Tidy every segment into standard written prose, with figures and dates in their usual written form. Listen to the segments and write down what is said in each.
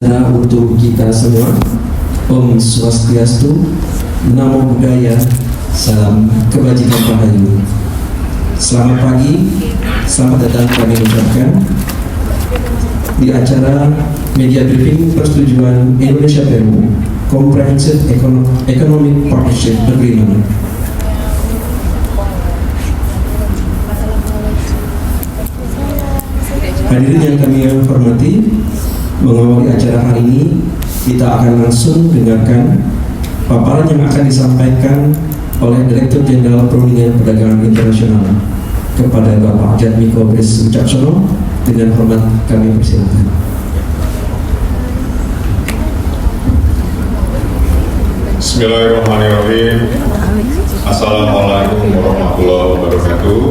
Nah, untuk kita semua, Om Swastiastu, Namo Buddhaya, salam kebajikan rahayu. Selamat pagi, selamat datang kami ucapkan di acara media briefing persetujuan Indonesia Peru Comprehensive Economic Partnership Agreement. Hadirin yang kami hormati, mengawali acara hari ini, kita akan langsung dengarkan paparan yang akan disampaikan oleh Direktur Jenderal Perundingan Perdagangan Internasional kepada Bapak Jatmiko Bes Wicaksono. Dengan hormat kami persilakan. Bismillahirrahmanirrahim. Assalamualaikum warahmatullahi wabarakatuh.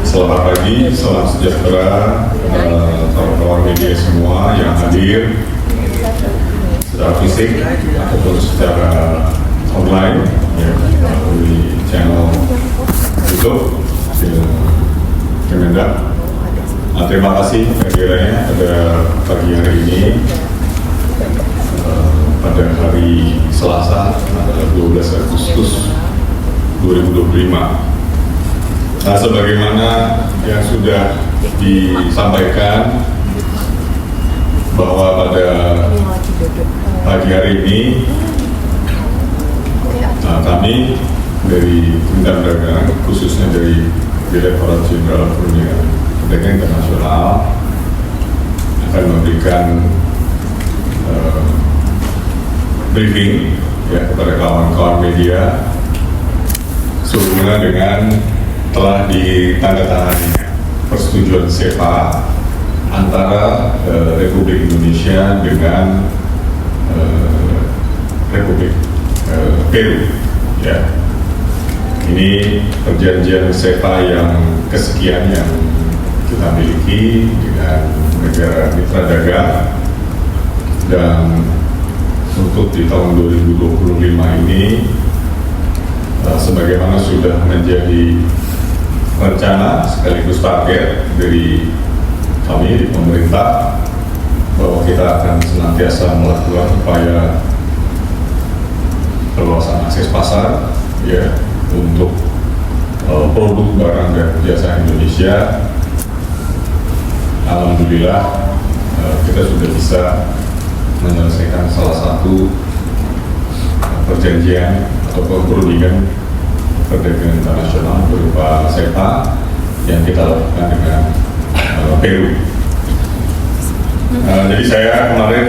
Selamat pagi, salam sejahtera kawan-kawan media semua yang hadir secara fisik ataupun secara online ya, melalui channel YouTube Kemendak. Terima kasih kehadirannya pada pagi hari ini pada hari Selasa tanggal 12 Agustus 2025. Nah, sebagaimana yang sudah disampaikan bahwa pada pagi hari ini kami dari Kementerian Perdagangan, khususnya dari Direktorat Jenderal Perundingan Perdagangan Internasional, akan memberikan briefing ya kepada kawan-kawan media sehubungan dengan telah ditandatangani persetujuan SEPA antara Republik Indonesia dengan Republik Peru. Ya, ini perjanjian SEPA yang kesekian yang kita miliki dengan negara mitra dagang, dan untuk di tahun 2025 ini sebagaimana sudah menjadi rencana sekaligus target dari kami di pemerintah bahwa kita akan senantiasa melakukan upaya perluasan akses pasar ya untuk produk barang dan jasa Indonesia. Alhamdulillah kita sudah bisa menyelesaikan salah satu perjanjian atau perundingan perdagangan internasional berupa SEPA yang kita lakukan dengan Peru. Jadi saya kemarin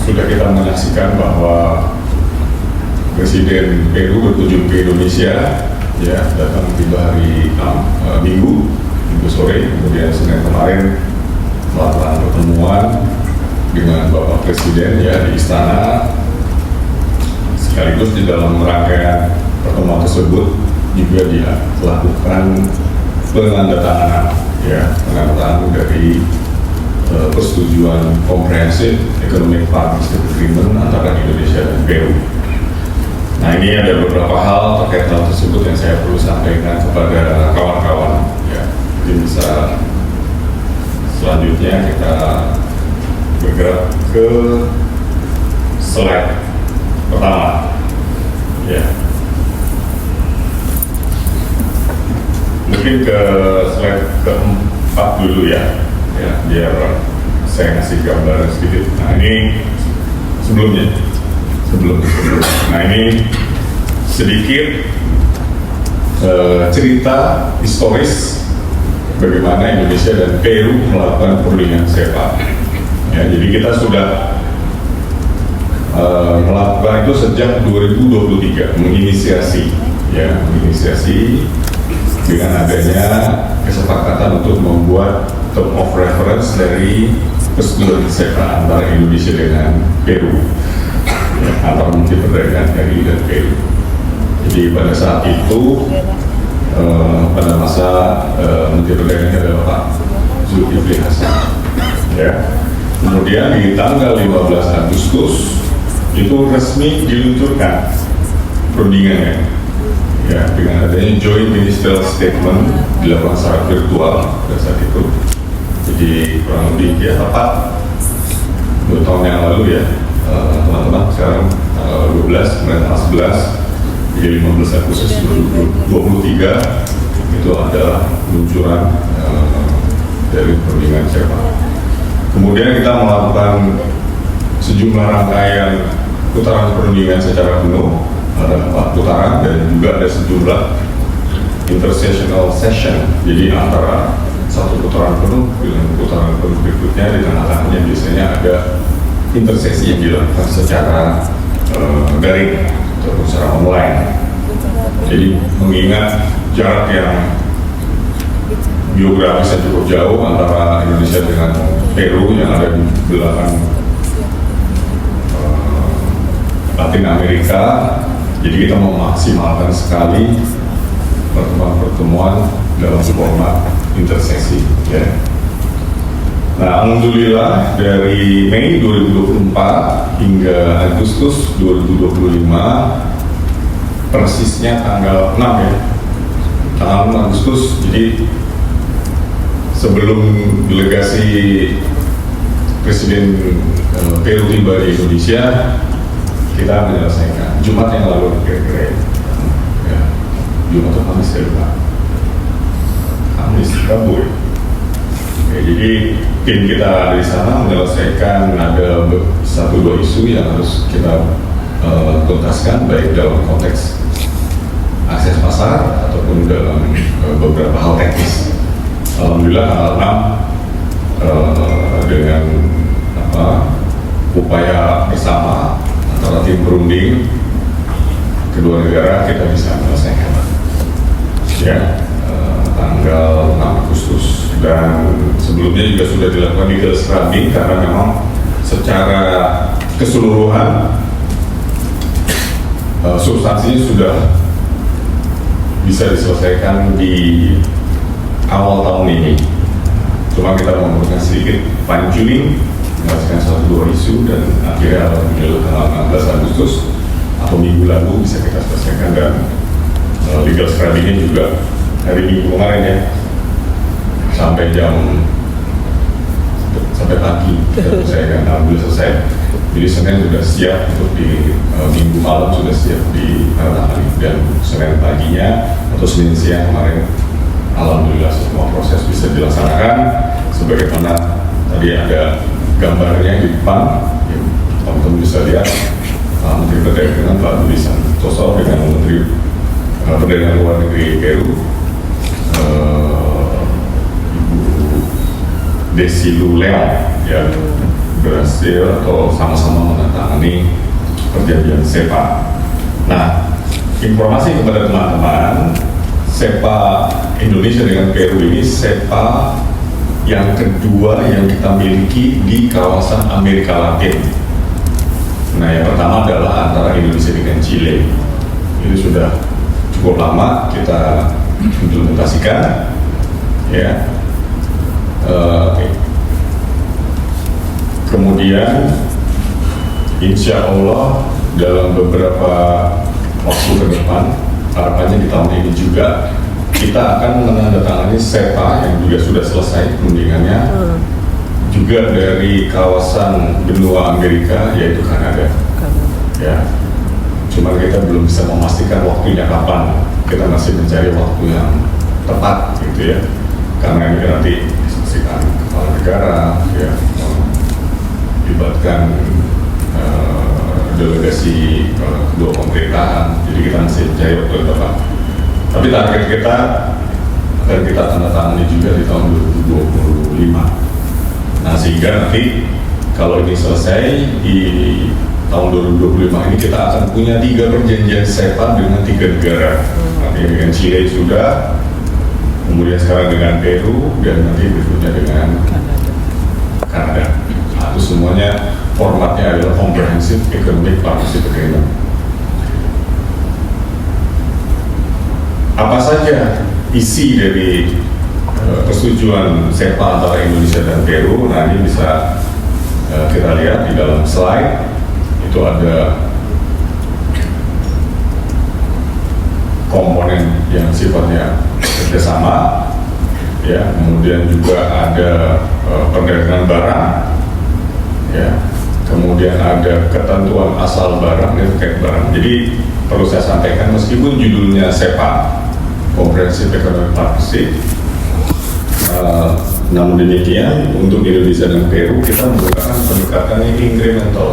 sudah kita menyaksikan bahwa Presiden Peru berkunjung ke Indonesia, ya, datang tiba hari Minggu sore, kemudian Senin kemarin melakukan pertemuan dengan Bapak Presiden ya di Istana. Sekaligus di dalam rangkaian pertemuan tersebut juga dia melakukan penandatanganan dari persetujuan Comprehensive Economic Partnership Agreement antara Indonesia dan Peru. Nah, ini ada beberapa hal terkait hal tersebut yang saya perlu sampaikan kepada kawan-kawan ya. Jadi bisa selanjutnya kita bergerak ke slide pertama ya, mungkin ke slide keempat dulu ya biar saya ngasih gambaran sedikit. Nah, ini sebelum. Nah, ini sedikit cerita historis bagaimana Indonesia dan Peru melakukan perundingan SEPA. Ya, jadi kita sudah melakukan itu sejak 2023, menginisiasi dengan adanya kesepakatan untuk membuat term of reference dari persetujuan SEPA antara Indonesia dengan Peru, ya, antara Menteri Perdagangan RI dan Peru. Jadi pada saat itu pada masa Menteri Perdagangan adalah Pak Zulkifli Hasan. Ya. Kemudian di tanggal 15 Agustus itu resmi diluncurkan perundingannya, ya, dengan adanya Joint Ministerial Statement dilakukan secara virtual pada saat itu. Jadi kurang lebih ya tepat 2 tahun yang lalu ya teman-teman, sekarang tanggal 12, kemudian tanggal 11, jadi 15 Agustus 2023 itu adalah peluncuran dari perundingan SEPA. Kemudian kita melakukan sejumlah rangkaian putaran perundingan secara penuh, ada 4 putaran dan juga ada sejumlah intersessional session, jadi antara satu putaran penuh dengan putaran penuh berikutnya di tengah-tengahnya biasanya ada intersesi yang dilakukan secara daring atau secara online. Jadi mengingat jarak yang geografis yang cukup jauh antara Indonesia dengan Peru yang ada di belakang Latin Amerika, jadi kita memaksimalkan sekali pertemuan-pertemuan dalam format intersesi ya. Nah, alhamdulillah dari Mei 2024 hingga Agustus 2025, persisnya tanggal 6 ya, tanggal 6 Agustus, jadi sebelum delegasi Presiden Peru tiba di Indonesia, kita menyelesaikan Jumat yang lalu kira-kira ya, Jumat atau Kamis ya, lupa. Kamis, Rabu ya. Oke, jadi tim kita di sana menyelesaikan ada 1-2 isu yang harus kita tuntaskan, baik dalam konteks akses pasar ataupun dalam beberapa hal teknis. Alhamdulillah tanggal 6 dengan upaya bersama antara tim berunding kedua negara kita bisa menyelesaikan ya tanggal 6 Agustus, dan sebelumnya juga sudah dilakukan legal scrubbing karena memang secara keseluruhan substansinya sudah bisa diselesaikan di awal tahun ini. Cuma kita memerlukan sedikit fine tuning, menyelesaikan 1-2 isu, dan akhirnya alhamdulillah tanggal 16 Agustus atau minggu lalu bisa kita selesaikan, dan legal scrubbingnya juga hari Minggu kemarin ya, sampai pagi kita selesaikan, alhamdulillah selesai. Jadi Senin sudah siap untuk di Minggu malam sudah siap di tangani, dan Senin paginya atau Senin siang kemarin alhamdulillah semua proses bisa dilaksanakan sebagaimana tadi ada gambarnya di depan ya, teman-teman bisa lihat Menteri Perdagangan Pak Budi Santoso dengan Menteri Perdagangan Luar Negeri Peru Ibu Desilu Leon yang berhasil atau sama-sama menandatangani perjanjian SEPA. Nah, informasi kepada teman-teman, SEPA Indonesia dengan Peru ini SEPA yang kedua yang kita miliki di kawasan Amerika Latin. Nah, yang pertama adalah antara Indonesia dengan Chile. Ini sudah cukup lama kita implementasikan, ya. Kemudian, insya Allah dalam beberapa waktu ke depan, harapannya di tahun ini juga kita akan menandatangani SEPA yang juga sudah selesai perundingannya, juga dari kawasan benua Amerika yaitu Kanada. Ya, cuma kita belum bisa memastikan waktunya kapan. Kita masih mencari waktu yang tepat, gitu ya. Karena ini nanti disaksikan kepala negara, ya, melibatkan delegasi kedua pemerintahan. Jadi kita masih mencari waktu yang tepat. Tapi target kita akan kita tanda tangani juga di tahun 2025. Nah, sehingga nanti kalau ini selesai di tahun 2025 ini kita akan punya 3 perjanjian SEPA dengan 3 negara. Artinya dengan Chile sudah, kemudian sekarang dengan Peru, dan nanti berikutnya dengan Kanada. Nah, itu semuanya formatnya adalah Comprehensive Economic Partnership Agreement. Apa saja isi dari persetujuan SEPA antara Indonesia dan Peru? Nah, ini bisa kita lihat di dalam slide. Itu ada komponen yang sifatnya kerjasama, ya, kemudian juga ada perdagangan barang, ya, kemudian ada ketentuan asal barang dan terkait barang. Jadi perlu saya sampaikan, meskipun judulnya SEPA, Comprehensive Economic Partnership, namun demikian untuk Indonesia dan Peru kita menggunakan pendekatan yang incremental,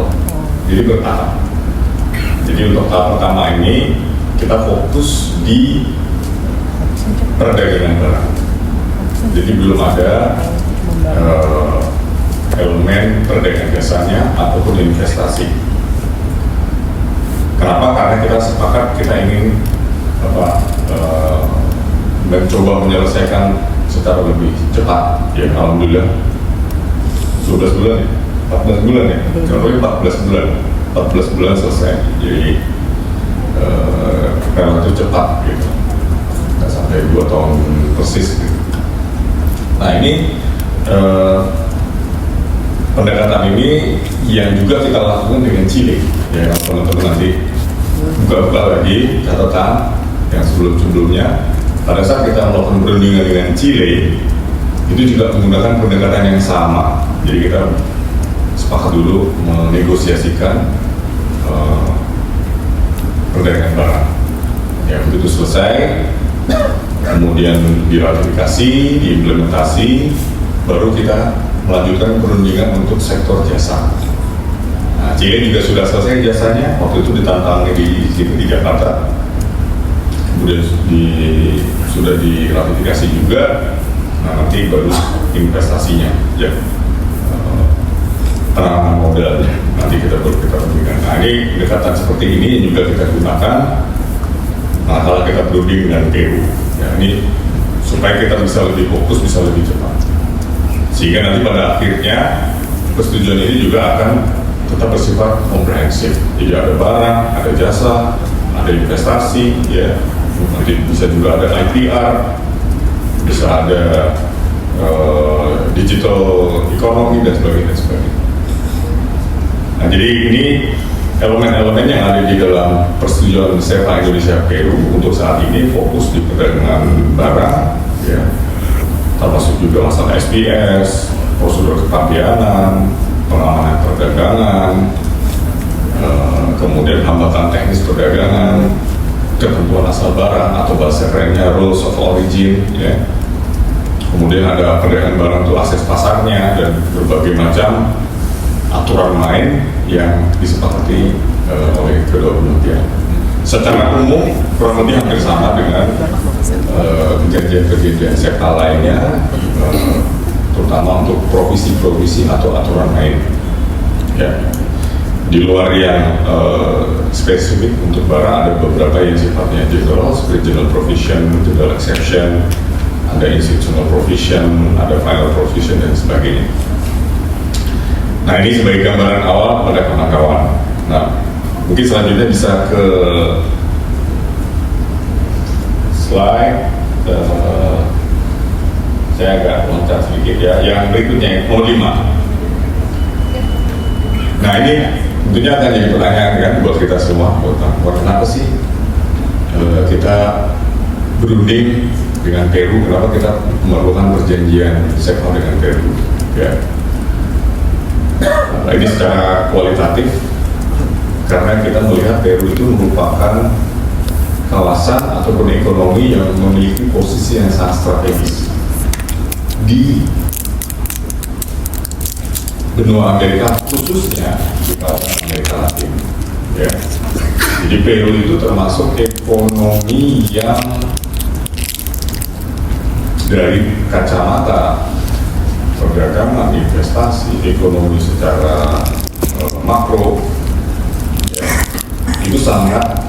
jadi bertahap. Jadi untuk tahap pertama ini kita fokus di perdagangan barang. Jadi belum ada elemen perdagangan jasanya ataupun investasi. Kenapa? Karena kita sepakat kita ingin mencoba menyelesaikan secara lebih cepat. Ya, alhamdulillah 12 bulan ya, 14 bulan ya, contohnya 14 bulan selesai. Jadi relatif cepat gitu, nggak sampai 2 tahun persis gitu. Nah ini pendekatan ini yang juga kita lakukan dengan Chile. Ya, kalau teman-teman nanti buka-buka lagi catatan yang sebelum-sebelumnya, pada saat kita melakukan perundingan dengan Chile, itu juga menggunakan pendekatan yang sama. Jadi kita sepakat dulu menegosiasikan perdagangan barang. Ya, begitu selesai, kemudian diratifikasi, diimplementasi, baru kita melanjutkan perundingan untuk sektor jasa. Nah, Chile juga sudah selesai jasanya, waktu itu ditantang di Jakarta. Kemudian sudah diratifikasi juga. Nah, nanti baru investasinya, ya, penanaman modalnya nanti kita berikan. Nah, ini pendekatan seperti ini yang juga kita gunakan kalau kita berunding dengan Peru. Ya, ini supaya kita bisa lebih fokus, bisa lebih cepat, sehingga nanti pada akhirnya persetujuan ini juga akan tetap bersifat komprehensif. Jadi ada barang, ada jasa, ada investasi, ya. Nanti bisa juga ada IPR, bisa ada digital ekonomi dan sebagainya. Nah, jadi ini elemen-elemen yang ada di dalam persetujuan SEPA Indonesia Peru untuk saat ini fokus di perdagangan barang, ya, termasuk juga masalah SPS, prosedur kepabeanan, pengamanan perdagangan, kemudian hambatan teknis perdagangan, ketentuan asal barang atau bahasa kerennya rules of origin, ya. Kemudian ada perdagangan barang untuk akses pasarnya dan berbagai macam aturan main yang disepakati oleh kedua belah pihak. Secara umum kurang lebih hampir sama dengan perjanjian SEPA lainnya, terutama untuk provisi-provisi atau aturan main. Ya. Di luar yang spesifik untuk barang ada beberapa yang sifatnya general, seperti general provision, general exception, ada institutional provision, ada final provision dan sebagainya. Nah, ini sebagai gambaran awal pada kawan-kawan. Nah, mungkin selanjutnya bisa ke slide. Saya agak loncat sedikit ya. Yang berikutnya mau 5. Nah, ini tentunya akan jadi pertanyaan kan buat kita semua, buat kenapa sih kita berunding dengan Peru, kenapa kita memerlukan perjanjian SEPA dengan Peru, ya. Nah, ini secara kualitatif karena kita melihat Peru itu merupakan kawasan ataupun ekonomi yang memiliki posisi yang sangat strategis di benua Amerika, khususnya di kawasan Amerika Latin, ya. Jadi Peru itu termasuk ekonomi yang dari kacamata perdagangan, investasi, ekonomi secara makro, ya, itu sangat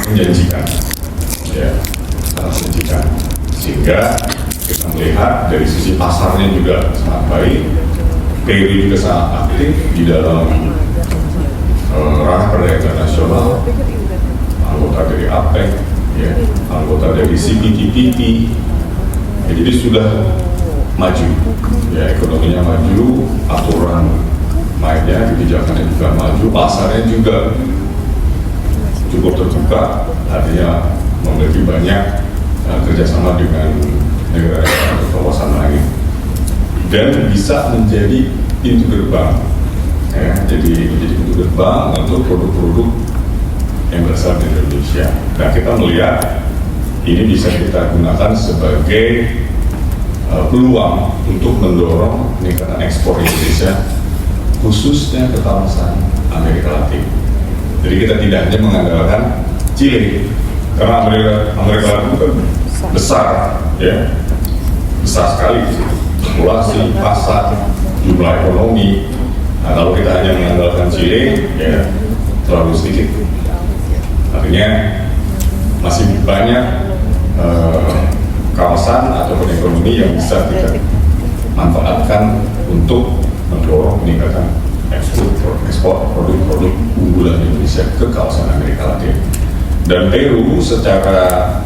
menjanjikan, ya, sangat menjanjikan. Sehingga kita melihat dari sisi pasarnya juga sangat baik. Peru juga sangat aktif di dalam ranah perdagangan nasional, anggota dari APEC, ya, anggota dari CPTPP, ya, jadi sudah maju, ya, ekonominya maju, aturan mainnya, kebijakannya juga maju, pasarnya juga cukup terbuka, artinya memiliki banyak kerjasama dengan negara kawasan lain, dan bisa menjadi pintu gerbang, ya, jadi menjadi pintu gerbang untuk produk-produk yang berasal dari Indonesia. Nah, kita melihat ini bisa kita gunakan sebagai peluang untuk mendorong peningkatan ekspor Indonesia, khususnya ke kawasan Amerika Latin. Jadi kita tidak hanya mengandalkan Chile, karena Amerika Latin kan besar, ya, besar sekali di situ. Populasi, pasar, jumlah ekonomi. Nah, kalau kita hanya mengandalkan Chile, ya terlalu sedikit. Artinya masih banyak kawasan ataupun ekonomi yang bisa kita manfaatkan untuk mendorong peningkatan ekspor produk-produk unggulan Indonesia ke kawasan Amerika Latin. Dan Peru secara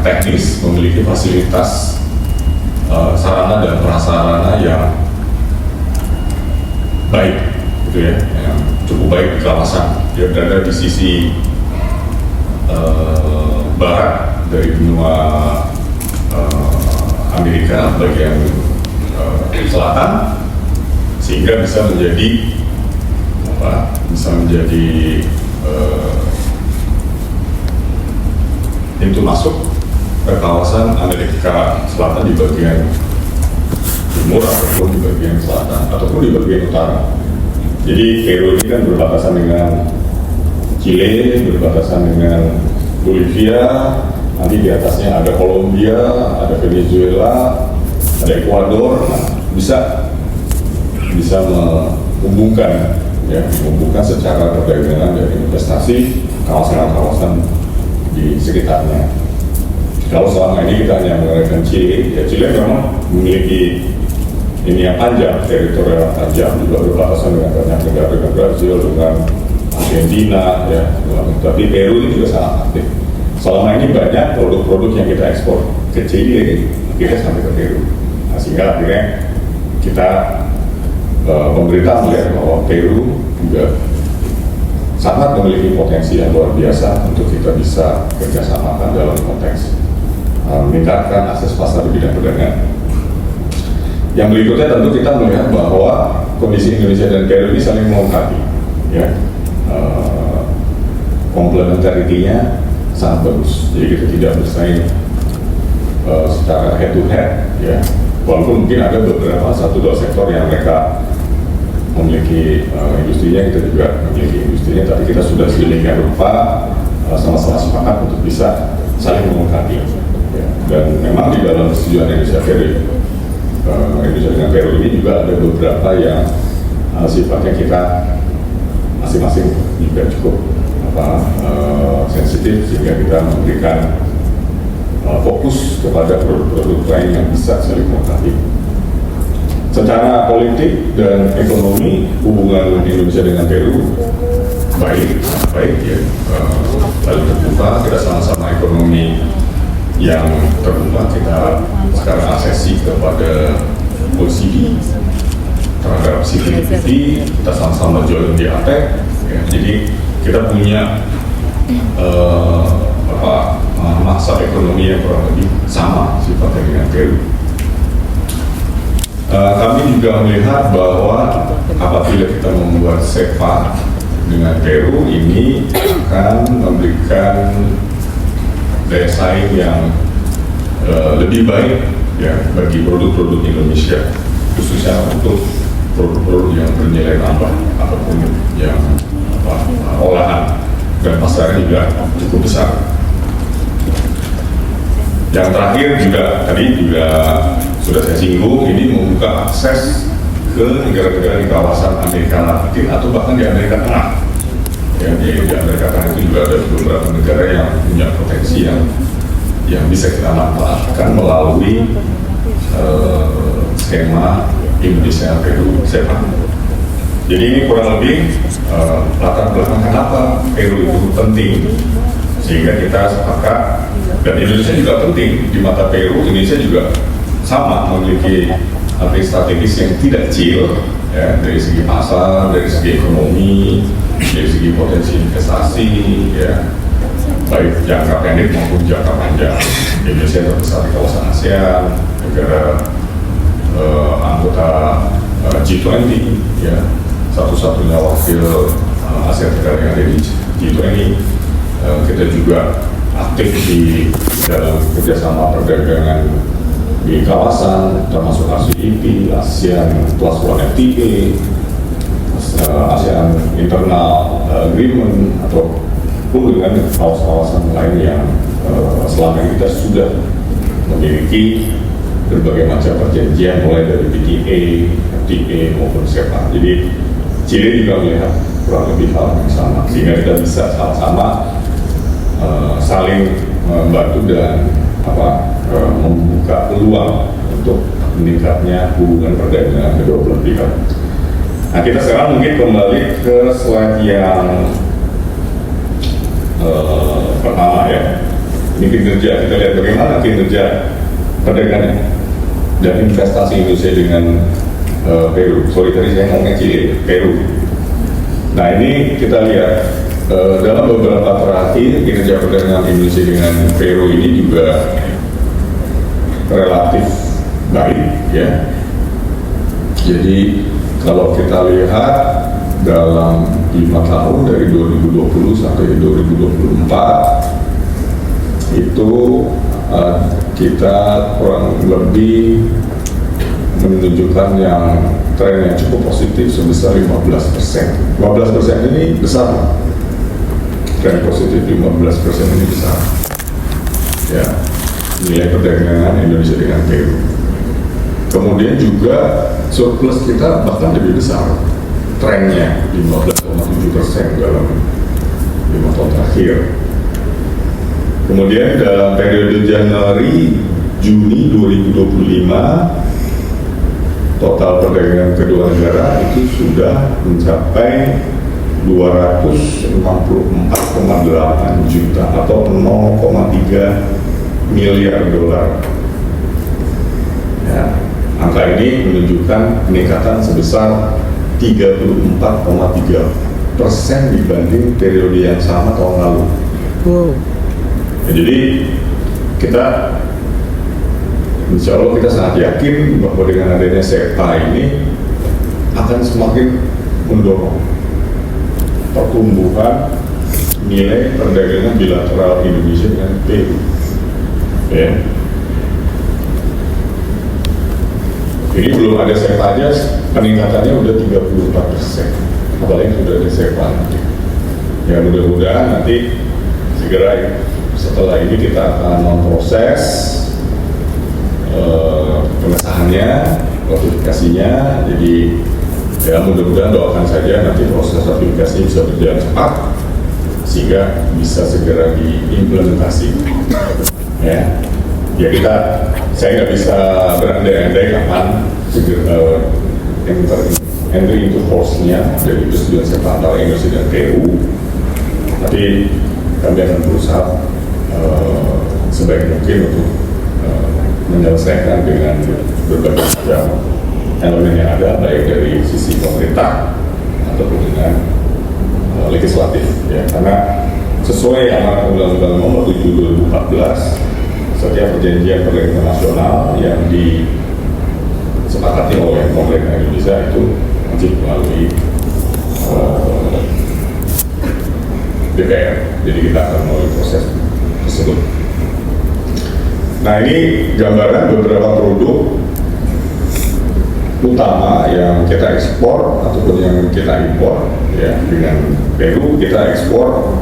teknis memiliki fasilitas sarana dan prasarana yang baik, gitu ya, yang cukup baik di kawasan. Dia berada di sisi barat dari benua Amerika bagian selatan, sehingga bisa menjadi pintu masuk ke kawasan Amerika Selatan di bagian timur ataupun di bagian selatan ataupun di bagian utara. Jadi Peru ini kan berbatasan dengan Chile, berbatasan dengan Bolivia, nanti di atasnya ada Kolombia, ada Venezuela, ada Ekuador. Nah, bisa menghubungkan, ya, menghubungkan secara perdagangan dan investasi kawasan-kawasan di sekitarnya. Kalau selama ini kita hanya menggunakan Chile, ya Chile memang memiliki ini yang panjang, teritorial panjang, juga berbatasan dengan banyak negara, dengan Brazil, dengan Argentina, ya. Tapi Peru ini juga sangat aktif. Selama ini banyak produk-produk yang kita ekspor ke Chile, kita sampai ke Peru. Nah, sehingga akhirnya kita pemerintah melihat bahwa Peru juga sangat memiliki potensi yang luar biasa untuk kita bisa kerjasamakan dalam konteks meningkatkan akses pasar di bidang perdagangan. Yang berikutnya tentu kita melihat bahwa kondisi Indonesia dan Peru ini saling melengkapi, ya, komplementaritinya sangat bagus. Jadi kita tidak bersaing secara head to head, ya, walaupun mungkin ada beberapa 1-2 sektor yang mereka memiliki industrinya, kita juga memiliki industrinya, tapi kita sudah sedemikian rupa sama-sama sepakat untuk bisa saling melengkapi. Ya. Dan memang di dalam persetujuan Indonesia dengan Peru ini juga ada beberapa yang sifatnya kita masing-masing juga cukup sensitif, sehingga kita memberikan fokus kepada produk-produk lain yang bisa saling melengkapi. Secara politik dan ekonomi, hubungan Indonesia dengan Peru baik ya, lalu terbuka. Kita sama-sama ekonomi yang terbuka. Kita sekarang aksesi kepada OECD terhadap CPTPP, kita sama-sama join di APEC, ya. Jadi kita punya masa ekonomi yang kurang lebih sama sifatnya dengan Peru. Kami juga melihat bahwa apabila kita membuat SEPA dengan Peru, ini akan memberikan daya saing yang lebih baik, ya, bagi produk-produk Indonesia, khususnya untuk produk-produk yang bernilai tambah ataupun yang olahan, dan pasarnya juga cukup besar. Yang terakhir juga tadi juga sudah saya singgung, ini membuka akses ke negara-negara di kawasan Amerika Latin atau bahkan di Amerika Tengah. Ya, di Amerika Tengah itu juga ada beberapa negara yang punya potensi yang bisa kita manfaatkan melalui skema Indonesia Peru SEPA. Jadi ini kurang lebih latar belakang kenapa Peru itu penting, sehingga kita sepakat, dan Indonesia juga penting di mata Peru. Indonesia juga sama memiliki arti strategis yang tidak kecil, ya, dari segi pasar, dari segi ekonomi, dari segi potensi investasi, ya. baik jangka pendek maupun jangka panjang. Indonesia terbesar di kawasan ASEAN, negara anggota G20, ya, satu-satunya wakil Asia Tenggara yang ada di G20. Kita juga aktif di dalam kerjasama perdagangan di kawasan, termasuk RCEP, ASEAN Plus One FTA, ASEAN Internal Agreement, ataupun dengan kawasan-kawasan lain yang selama ini kita sudah memiliki berbagai macam perjanjian, mulai dari PTA, FTA maupun CEPA. Jadi Chile juga melihat kurang lebih hal yang sama, sehingga kita bisa sama-sama saling membantu dan membuka peluang untuk meningkatnya hubungan perdagangan kedua belah pihak. Nah, kita sekarang mungkin kembali ke slide yang pertama, ya. Ini kinerja, kita lihat bagaimana kinerja perdagangan dan investasi Indonesia dengan Peru. Sorry, tadi saya ngomongnya Chile, Peru. Nah, ini kita lihat dalam beberapa terakhir kinerja perdagangan Indonesia dengan Peru ini juga relatif baik, ya. Jadi kalau kita lihat dalam 5 tahun dari 2020 sampai 2024 itu kita kurang lebih menunjukkan yang tren yang cukup positif sebesar 15%. 15% ini besar. Tren positif 15% ini besar. Ya, nilai perdagangan Indonesia dengan Peru. Kemudian juga surplus kita bahkan lebih besar. Trennya 15,7% dalam 5 tahun terakhir. Kemudian dalam periode Januari-Juni 2025 total perdagangan kedua negara itu sudah mencapai 264,8 juta atau 0,3 miliar dolar. Ya, angka ini menunjukkan peningkatan sebesar 34,3% dibanding periode yang sama tahun lalu. Wow. Ya, jadi kita insya Allah kita sangat yakin bahwa dengan adanya CEPA ini akan semakin mendorong pertumbuhan nilai perdagangan bilateral Indonesia dengan Peru. Ya. Ini belum ada CEPA aja, peningkatannya udah 34%. Apalagi sudah ada CEPA nanti. Ya, mudah-mudahan nanti segera setelah ini kita akan memproses pengesahannya, notifikasinya. Jadi ya mudah-mudahan doakan saja nanti proses notifikasi bisa berjalan cepat sehingga bisa segera diimplementasi. Ya, saya nggak bisa berandai-andai kapan entry into force-nya dari persetujuan CEPA antara Indonesia dan Peru, tapi kami akan berusaha sebaik mungkin untuk menyelesaikan dengan berbagai macam elemen yang ada, baik dari sisi pemerintah ataupun dengan legislatif, ya. Karena sesuai amanat Undang-Undang Nomor 7 2014, setiap perjanjian perdagangan internasional yang disepakati oleh pemerintah Indonesia itu wajib melalui DPR. Jadi kita akan melalui proses tersebut. Nah, ini gambaran beberapa produk utama yang kita ekspor ataupun yang kita impor, ya. Dengan Peru kita ekspor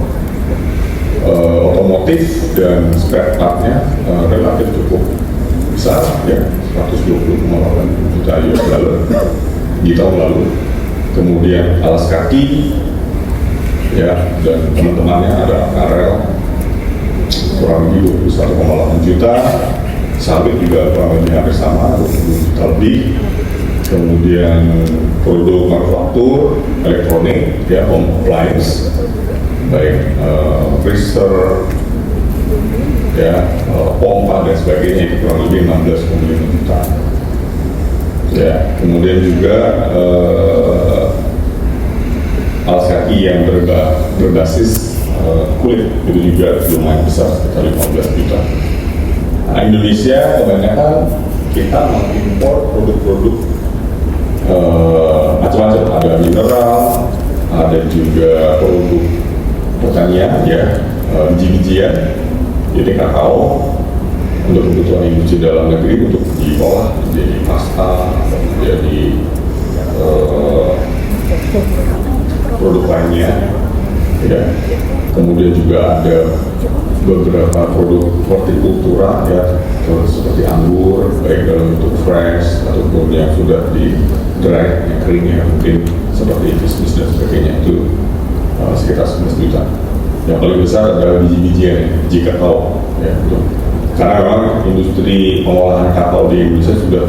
otomotif dan spare partnya relatif cukup besar, ya, 120,8 juta US dollar di tahun lalu. Kemudian alas kaki, ya, dan teman-temannya ada Karel kurang lebih 21,8 juta, sawit juga kurang lebih hampir sama, 20 juta lebih. Kemudian produk manufaktur, elektronik, ya, home appliance, baik freezer, ya, pompa dan sebagainya, itu kurang lebih 16,5 juta. Ya, kemudian juga alas kaki yang berbasis kulit itu juga lumayan besar, sekitar 15 juta. Nah, Indonesia kebanyakan kita mengimpor produk-produk macam-macam, ada mineral, ada juga produk pertanian, ya, biji-bijian, jadi kakao untuk kebutuhan industri dalam negeri untuk diolah menjadi pasta atau menjadi produk lainnya, ya. Kemudian juga ada beberapa produk hortikultura, ya, seperti anggur, baik dalam bentuk fresh ataupun yang sudah di dry, yang kering, ya, mungkin seperti kismis dan sebagainya, itu sekitar 11 juta. Yang paling besar adalah biji-bijian, biji kakao, ya, itu. Karena memang industri pengolahan kakao di Indonesia sudah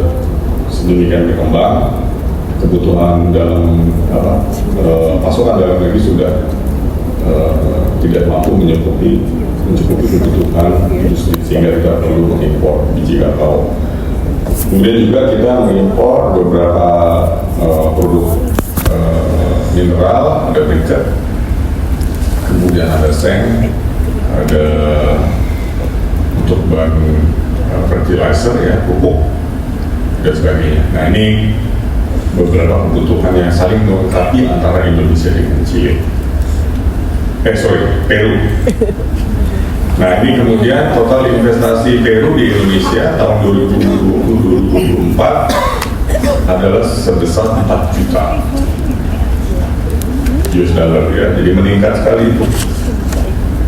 sedemikian berkembang, kebutuhan dalam pasokan dalam negeri sudah tidak mampu mencukupi kebutuhan industri, sehingga kita perlu mengimpor biji kakao. Kemudian juga kita mengimpor beberapa produk mineral, ada briket, kemudian ada seng, ada untuk bahan fertilizer, ya, pupuk dan sebagainya. Nah, ini beberapa kebutuhan yang saling melengkapi antara Indonesia dengan Chile. Peru. Nah, ini kemudian total investasi Peru di Indonesia tahun 2020-2024 adalah sebesar 4 juta US dollar, ya. Jadi meningkat sekali itu.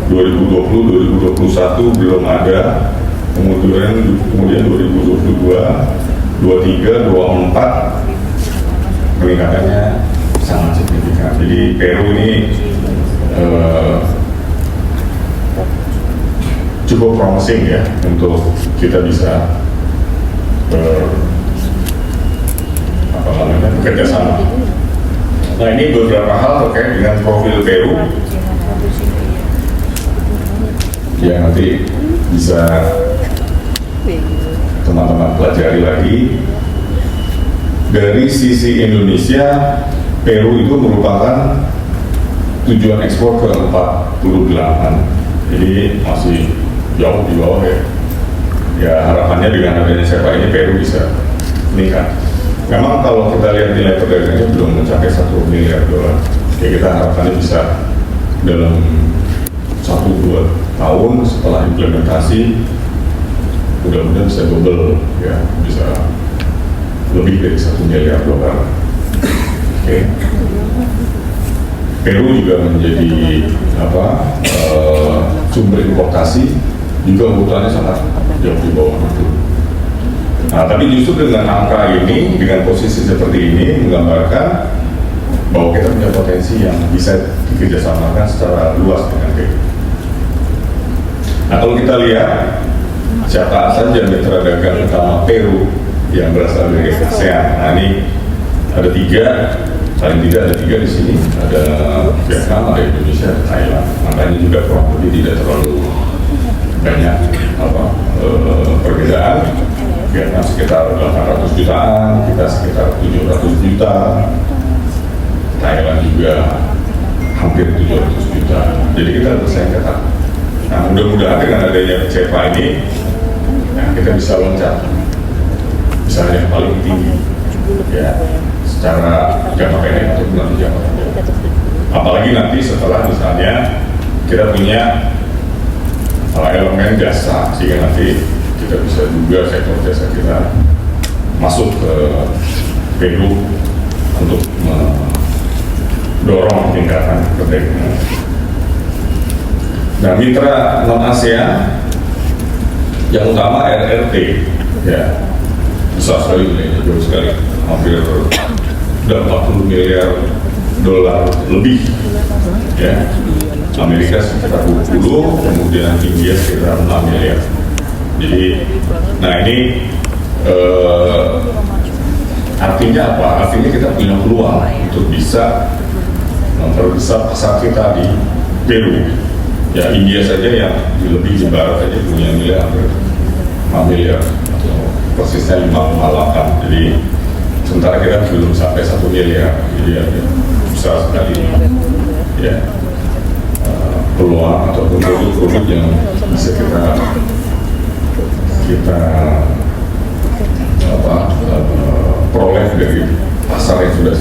2020-2021 belum ada, kemudian 2022, 23, 24 peningkatannya sangat signifikan. Jadi Peru ini cukup promising, ya, untuk kita bisa bekerja sama. Nah, ini beberapa hal terkait dengan profil Peru yang nanti bisa teman-teman pelajari lagi. Dari sisi Indonesia, Peru itu merupakan tujuan ekspor ke-48, jadi masih jauh di bawah, ya. Ya, harapannya dengan adanya SEPA ini Peru bisa meningkat. Memang kalau kita lihat nilai perdagangannya belum mencapai 1 miliar dolar. Ya, kita harapannya bisa dalam 1-2 tahun setelah implementasi, mudah-mudahan bisa double, ya, bisa lebih dari 1 miliar dolar. Oke. Peru juga menjadi sumber importasi, juga kebutuhannya sangat jauh di bawah itu. Nah, tapi justru dengan angka ini, dengan posisi seperti ini, menggambarkan bahwa kita punya potensi yang bisa dikerjasamakan secara luas dengan Peru. Nah, kalau kita lihat siapa saja mitra dagang utama Peru yang berasal dari ASEAN. Nah, ini ada 3, paling tidak ada 3 di sini. Ada Vietnam, ada Indonesia, ada Thailand. Makanya juga kurang lebih tidak terlalu banyak perbedaan. Vietnam sekitar 800 jutaan, kita sekitar 700 juta. Thailand juga hampir 700 juta. Jadi kita bersaing ketat. Nah, mudah-mudahan dengan adanya CEPA ini, nah, kita bisa loncat, misalnya yang paling tinggi, ya, secara jangka pendek atau nanti jangka pendek. Apalagi nanti setelah misalnya kita punya elemen jasa, sehingga nanti kita bisa juga sektor jasa kita masuk ke Peru untuk mendorong tingkatan perdagangan. Nah, mitra non ASEAN yang utama RRT, ya, besar sekali, jauh sekali, hampir udah 40 miliar dolar lebih, ya. Amerika sekitar 20, kemudian India sekitar 6 miliar. Jadi, nah ini artinya apa? Artinya kita punya peluang untuk bisa memperbesar pasar kita di Peru. Ya, India saja yang lebih di barat saja punya nilai hampir 5 miliar atau persisnya 5,8. Jadi sementara kita belum sampai 1 miliar. Jadi ya, besar sekali, ya, peluang ataupun produk-produk yang bisa kita peroleh dari pasar yang sudah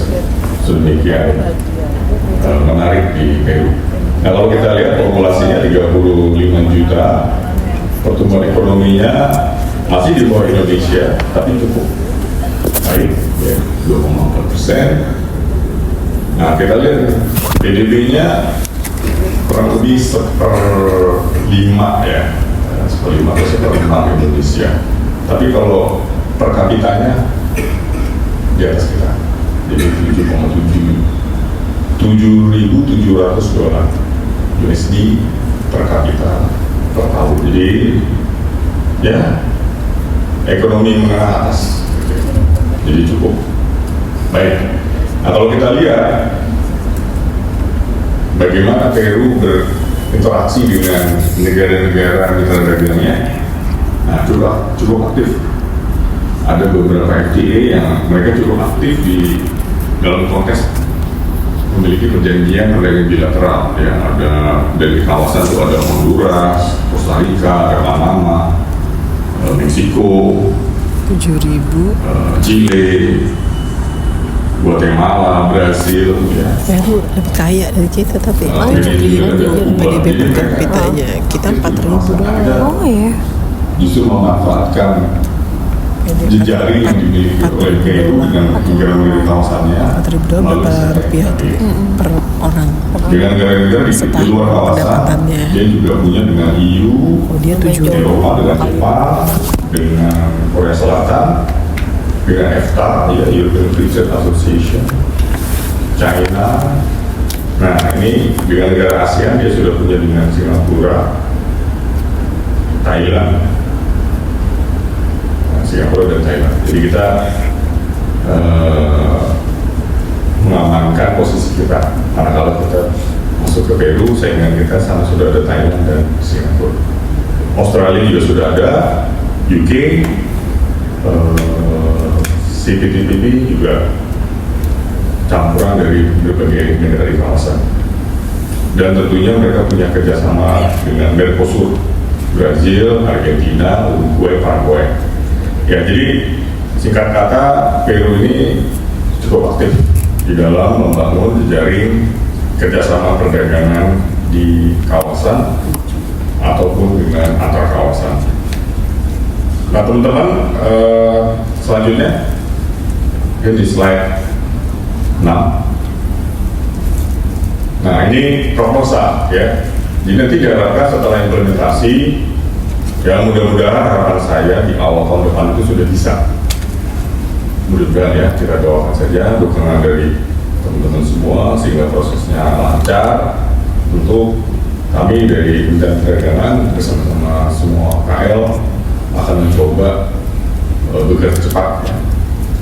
sedemikian menarik di Peru. Nah, kalau kita lihat populasinya 35 juta, pertumbuhan ekonominya masih di bawah Indonesia, tapi cukup baik, ya, 2,4%. Nah, kita lihat PDB-nya kurang lebih 1/5 ya, 1/5 atau 1/6 Indonesia. Tapi kalau per kapitanya di atas kita, jadi 7,700 dolar USD per kapita per tahun. Jadi ya ekonomi menengah atas, jadi cukup baik. Nah, kalau kita lihat bagaimana Peru berinteraksi dengan negara-negara mitra dagangnya, nah cukup aktif. Ada beberapa FTA yang mereka cukup aktif di dalam konteks memiliki perjanjian perdagangan bilateral, ya. Ada dari kawasan itu ada Honduras, Costa Rica, ada Panama, Meksiko, 7.000, Chile, Guatemala, Brasil, ya. Peru lebih kaya dari kita, tapi PDB per kapitanya kita 4.000 doang. Oh ya. Justru memanfaatkan jejaring yang dimiliki oleh Peru dengan negara-negara di kawasannya. 4.000 dolar berapa rupiah tuh per orang? Dengan negara-negara di luar kawasan, pendapatannya. dia juga punya dengan EU, Oh, dia 7.000. Eropa, dengan Jepang, dengan Korea Selatan, dengan EFTA, ya, European Free Trade Association, China. Nah, ini dengan negara ASEAN dia sudah punya dengan Singapura, Thailand, Singapura dan Thailand. Jadi kita mengamankan posisi kita. Karena kalau kita masuk ke Peru, saingan kita sama sudah ada Thailand dan Singapura. Australia juga sudah ada, UK, CPTPP juga campuran dari berbagai negara di kawasan. Dan tentunya mereka punya kerjasama dengan Mercosur, Brazil, Argentina, Uruguay, Paraguay. Ya, jadi singkat kata Peru ini cukup aktif di dalam membangun jejaring kerjasama perdagangan di kawasan ataupun dengan antar kawasan. Nah, teman-teman, selanjutnya ini di slide 6. Nah, ini proposal, ya. Jadi nanti diharapkan setelah implementasi, ya mudah-mudahan harapan saya di awal tahun depan itu sudah bisa. Mudah-mudahan ya, kita doakan saja dukungan dari teman-teman semua sehingga prosesnya lancar. Untuk kami dari Kementerian Perdagangan bersama-sama semua KL akan mencoba bekerja cepat. Ya.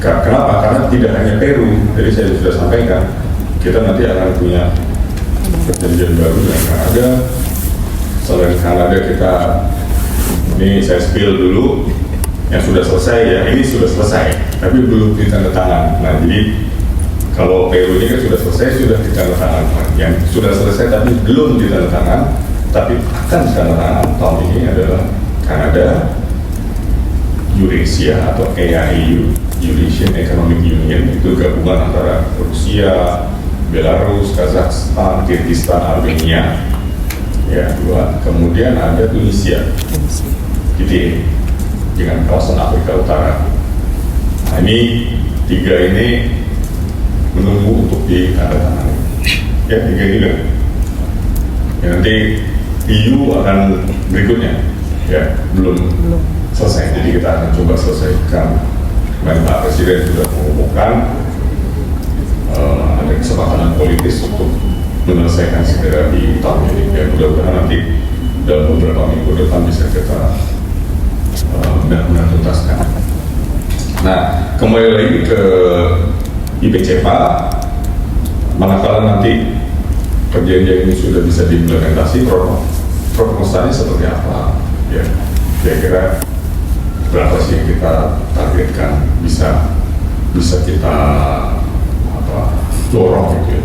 Kenapa? Karena tidak hanya Peru, jadi saya sudah sampaikan, kita nanti akan punya perjanjian baru dengan Kanada. Selain Kanada kita, ini saya spill dulu, yang sudah selesai ya, ini sudah selesai, tapi belum ditandatangan. Nah, jadi kalau Peru ini kan sudah selesai, sudah ditandatangan. Yang sudah selesai tapi belum ditandatangan, tapi akan ditandatangan tahun ini adalah Kanada, Eurasia atau EAEU, Eurasian Economic Union, itu gabungan antara Rusia, Belarus, Kazakhstan, Kyrgyzstan, Armenia, ya dua. Kemudian ada Tunisia, gitu, dengan kawasan Afrika Utara. Nah, ini tiga ini menunggu untuk ditandatangani. Ya, tiga ini kan. Ya, nanti EU akan berikutnya, ya belum selesai. Jadi kita akan coba selesaikan. Pak Presiden sudah mengumumkan ada kesepakatan politis untuk menyelesaikan segera di tahun ini. Ya, mudah-mudahan nanti dalam beberapa minggu depan bisa kita benar-benar tuntaskan. Nah, kembali lagi ke IPCPA, manakala nanti perjanjian ini sudah bisa diimplementasi, proposalnya seperti apa? Ya, kira-kira berapa sih yang kita targetkan bisa kita dorong gitu ya.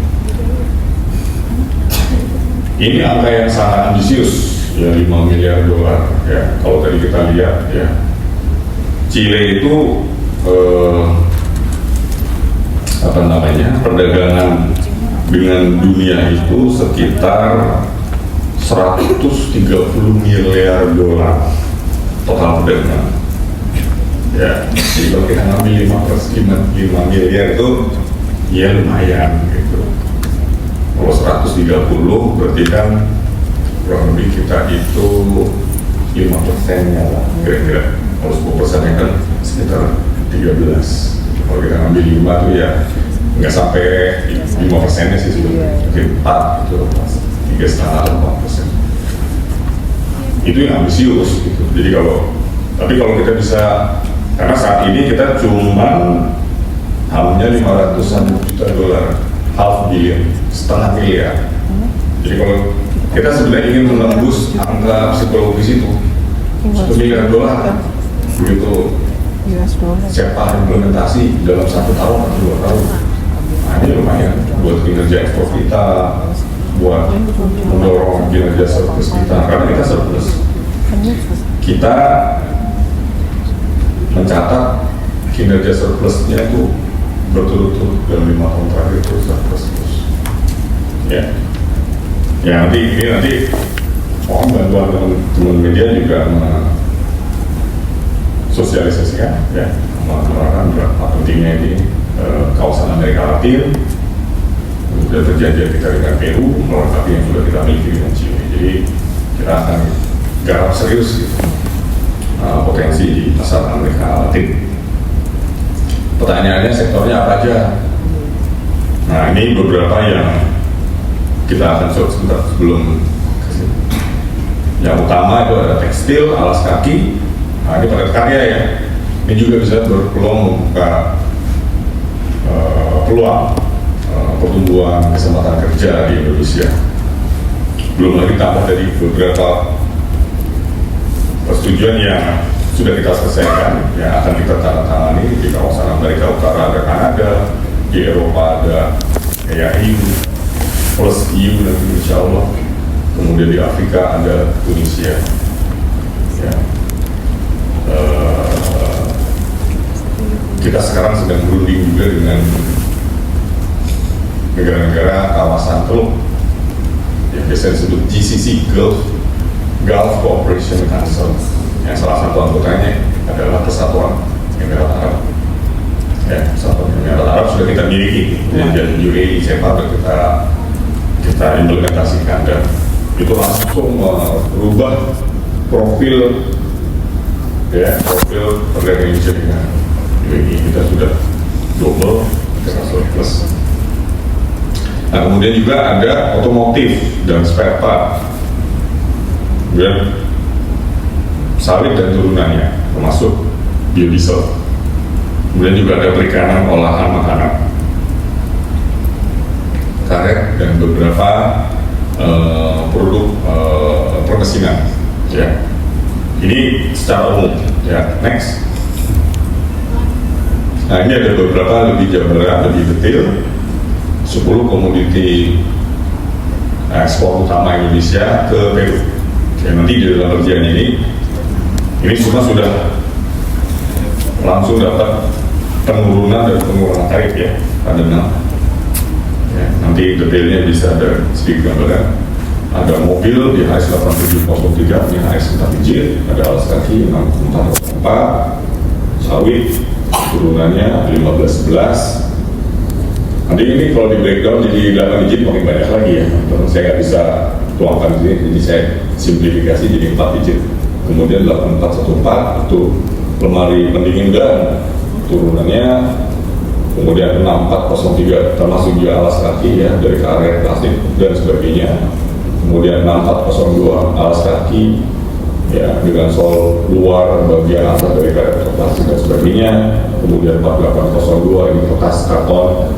Ini angka yang sangat ambisius, ya 5 miliar dolar. Ya, kalau tadi kita lihat ya, Chile itu perdagangan dengan dunia itu sekitar 130 miliar dolar total perdagangan. Ya, jadi kalau kita ngambil 5 miliar itu ya lumayan gitu. Kalau 130 berarti kan kurang lebih kita itu 5%-nya lah kira-kira. Kalau 10%-nya kan sekitar 13. Kalau kita ngambil 5 tuh ya nggak sampai 5%-nya sih sebenarnya, mungkin 4 itu 3,5-4%. Itu yang ambisius gitu. Jadi tapi kalau kita bisa, karena saat ini kita cuma hanya 500-an juta dolar, half billion, setengah miliar. Jadi kalau kita sebenarnya ingin menembus angka psikologis itu 1 miliar dolar, begitu siapa implementasi dalam 1 tahun atau 2 tahun, nah ini lumayan buat kinerja ekspor kita, buat mendorong kinerja surplus kita, karena kita surplus. Kita mencatat kinerja surplusnya itu berturut-turut dalam 5 tahun terakhir itu surplus terus. Ya nanti mohon bantuan teman-teman media juga sosialisasikan ya, menerangkan berapa pentingnya ini kawasan Amerika Latin, sudah terjadi kita dengan Peru, melengkapi yang sudah kita miliki dengan Chile. Jadi kita akan garap serius gitu, potensi di pasar Amerika Latin. Pertanyaannya sektornya apa aja? Nah ini beberapa yang kita akan coba sebentar sebelum kesini. Yang utama itu ada tekstil, alas kaki. Nah ini padat karya ya. Ini juga bisa berpeluang membuka peluang pertumbuhan kesempatan kerja di Indonesia. Belum lagi tambah dari beberapa persetujuan yang sudah kita selesaikan, yang akan kita tandatangani di kawasan Amerika Utara ada Kanada, di Eropa ada EU plus EU nanti insya Allah, kemudian di Afrika ada Tunisia. Ya. Kita sekarang sedang berunding juga dengan negara-negara kawasan Teluk, yang biasa disebut GCC, Gulf Cooperation Council, yang salah satu anggotanya adalah Persatuan Emirat Arab. Ya, Persatuan Emirat Arab sudah kita miliki, dan UAE, CEPA sudah kita implementasikan, dan itu langsung merubah profil perdagangan Indonesia dengan UAE. Kita sudah double, kita surplus. Nah kemudian juga ada otomotif dan spare part, kemudian sawit dan turunannya, termasuk biodiesel. Kemudian juga ada perikanan, olahan makanan, karet, dan beberapa produk permesinan. Ya, ini secara umum. Ya, next. Nah ini ada beberapa lebih jabaran, lebih detail. 10 komoditi ekspor utama Indonesia ke Peru. Ya, nanti di dalam kerjaan ini semua sudah langsung dapat penurunan dan pengurangan tarif ya pada 6. Ya, nanti detailnya bisa ada sedikit gambaran. Ada mobil di HS 8703, di HS 4 digit, ada alas kaki 6404, sawit turunannya 1511. Nanti ini kalau di breakdown jadi 8 digit makin banyak lagi ya. Saya nggak bisa tuangkan di sini, jadi saya simplifikasi jadi 4 digit. Kemudian 8414 itu lemari pendingin dan turunannya. Kemudian 6403 termasuk juga alas kaki ya, dari karet, plastik dan sebagainya. Kemudian 6402 alas kaki ya dengan sol luar bagian atas dari karet atau plastik dan sebagainya. Kemudian 4802 ini bekas karton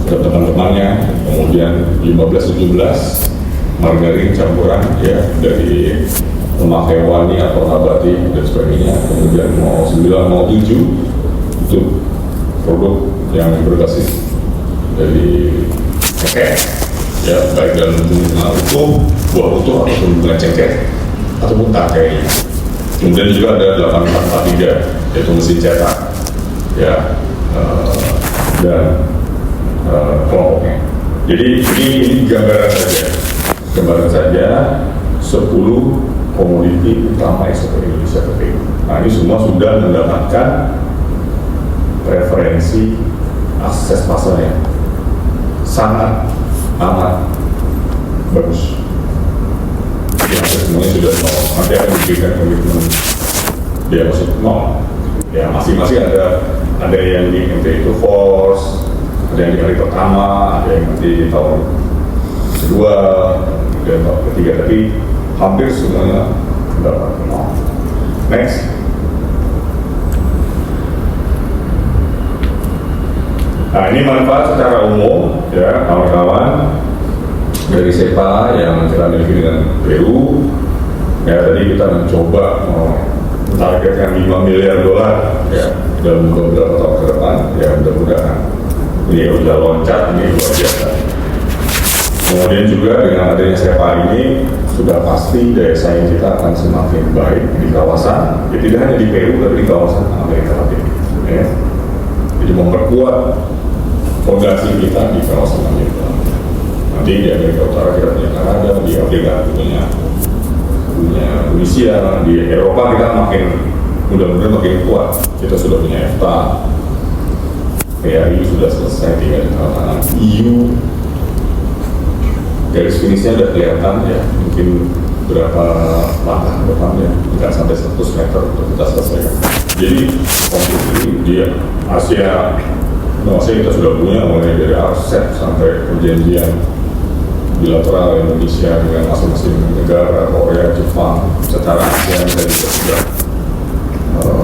dan teman-temannya. Kemudian 1517 margarin campuran ya dari lemak hewani atau nabati dan sebagainya. Kemudian 0907 itu produk yang berbasis dari ya baik dalam bunga utuh, buah utuh ataupun bunga cengkeh ataupun tangkainya. Kemudian juga ada 8443 yaitu mesin cetak ya dan kelompoknya. Jadi ini gambaran saja 10 komoditi utama ekspor Indonesia ke Peru. Nah ini semua sudah mendapatkan preferensi akses pasarnya sangat amat bagus. Yang semuanya sudah nol. Nanti akan diberikan komitmen dia masuk nol. Ya masing-masing ada yang di MT itu force, ada yang di hari pertama, ada yang nanti di tahun kedua, dan tahun ketiga, tapi hampir semuanya dapat nol. Next. Nah ini manfaat secara umum ya kawan-kawan dari SEPA yang kita miliki dengan Peru. Ya tadi kita mencoba mentargetkan 5 miliar dolar ya dalam beberapa tahun ke depan. Ya mudah-mudahan ini udah loncat, ini luar biasa. Kemudian juga dengan adanya SEPA ini sudah pasti daya saing kita akan semakin baik di kawasan. Ya tidak hanya di Peru tapi di kawasan Amerika Latin. Ya. Jadi memperkuat fondasi kita di kawasan Amerika. Nanti di Amerika Utara kita punya Kanada, di Afrika punya Indonesia, di Eropa kita mudah-mudahan makin kuat. Kita sudah punya EFTA, PRI sudah selesai, tinggal di tangan EU. Garis finishnya sudah kelihatan ya, mungkin berapa langkah ke depannya, tidak sampai 100 meter untuk kita selesaikan. Jadi konflik ini di Asia kita sudah punya mulai dari RCEP sampai perjanjian bilateral Indonesia dengan masing-masing negara, Korea, Jepang, secara ASEAN kita juga sudah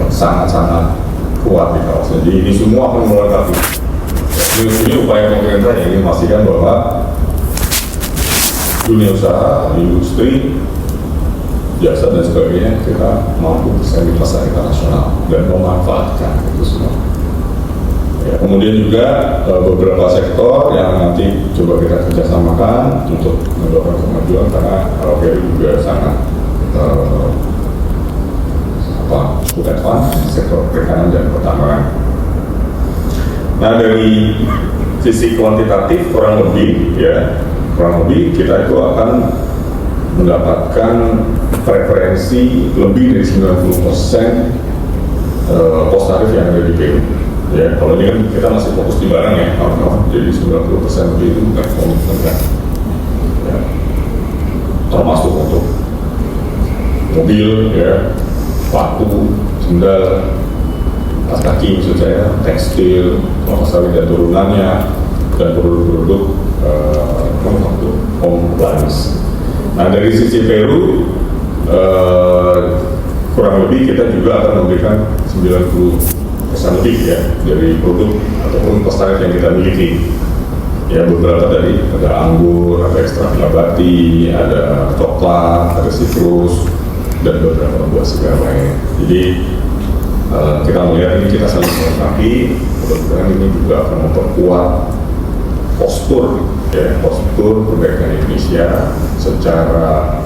sangat-sangat kuat di kawasan. Jadi ini semua akan melengkapi. Ini upaya pemerintah yang ingin memastikan bahwa dunia usaha, industri, jasa dan sebagainya kita mampu bersaing di pasar internasional dan memanfaatkan itu semua. Ya, kemudian juga beberapa sektor yang nanti coba kita kerjasamakan untuk mendorong kemajuan karena Peru juga sangat cukup advance sektor perikanan dan pertambangan. Nah dari sisi kuantitatif kurang lebih kita itu akan mendapatkan preferensi lebih dari 90% pos tarif yang ada di Peru. Ya, kalau ini kan kita masih fokus di barang ya, jadi 90% lebih itu bukan komitmen kan. Ya. Termasuk untuk mobil, ya, sepatu, sendal, tas kaki maksud saya, tekstil, kelapa sawit dan turunannya, dan produk-produk untuk home appliance. Nah dari sisi Peru, kurang lebih kita juga akan memberikan 90% lebih ya dari produk ataupun pos tarif yang kita miliki. Ya beberapa tadi ada anggur, ada ekstrak nabati, ada coklat, ada sitrus dan beberapa buah segar lain. Jadi kita melihat ini kita saling melengkapi. Mudah-mudahan ini juga akan memperkuat postur perbaikan Indonesia secara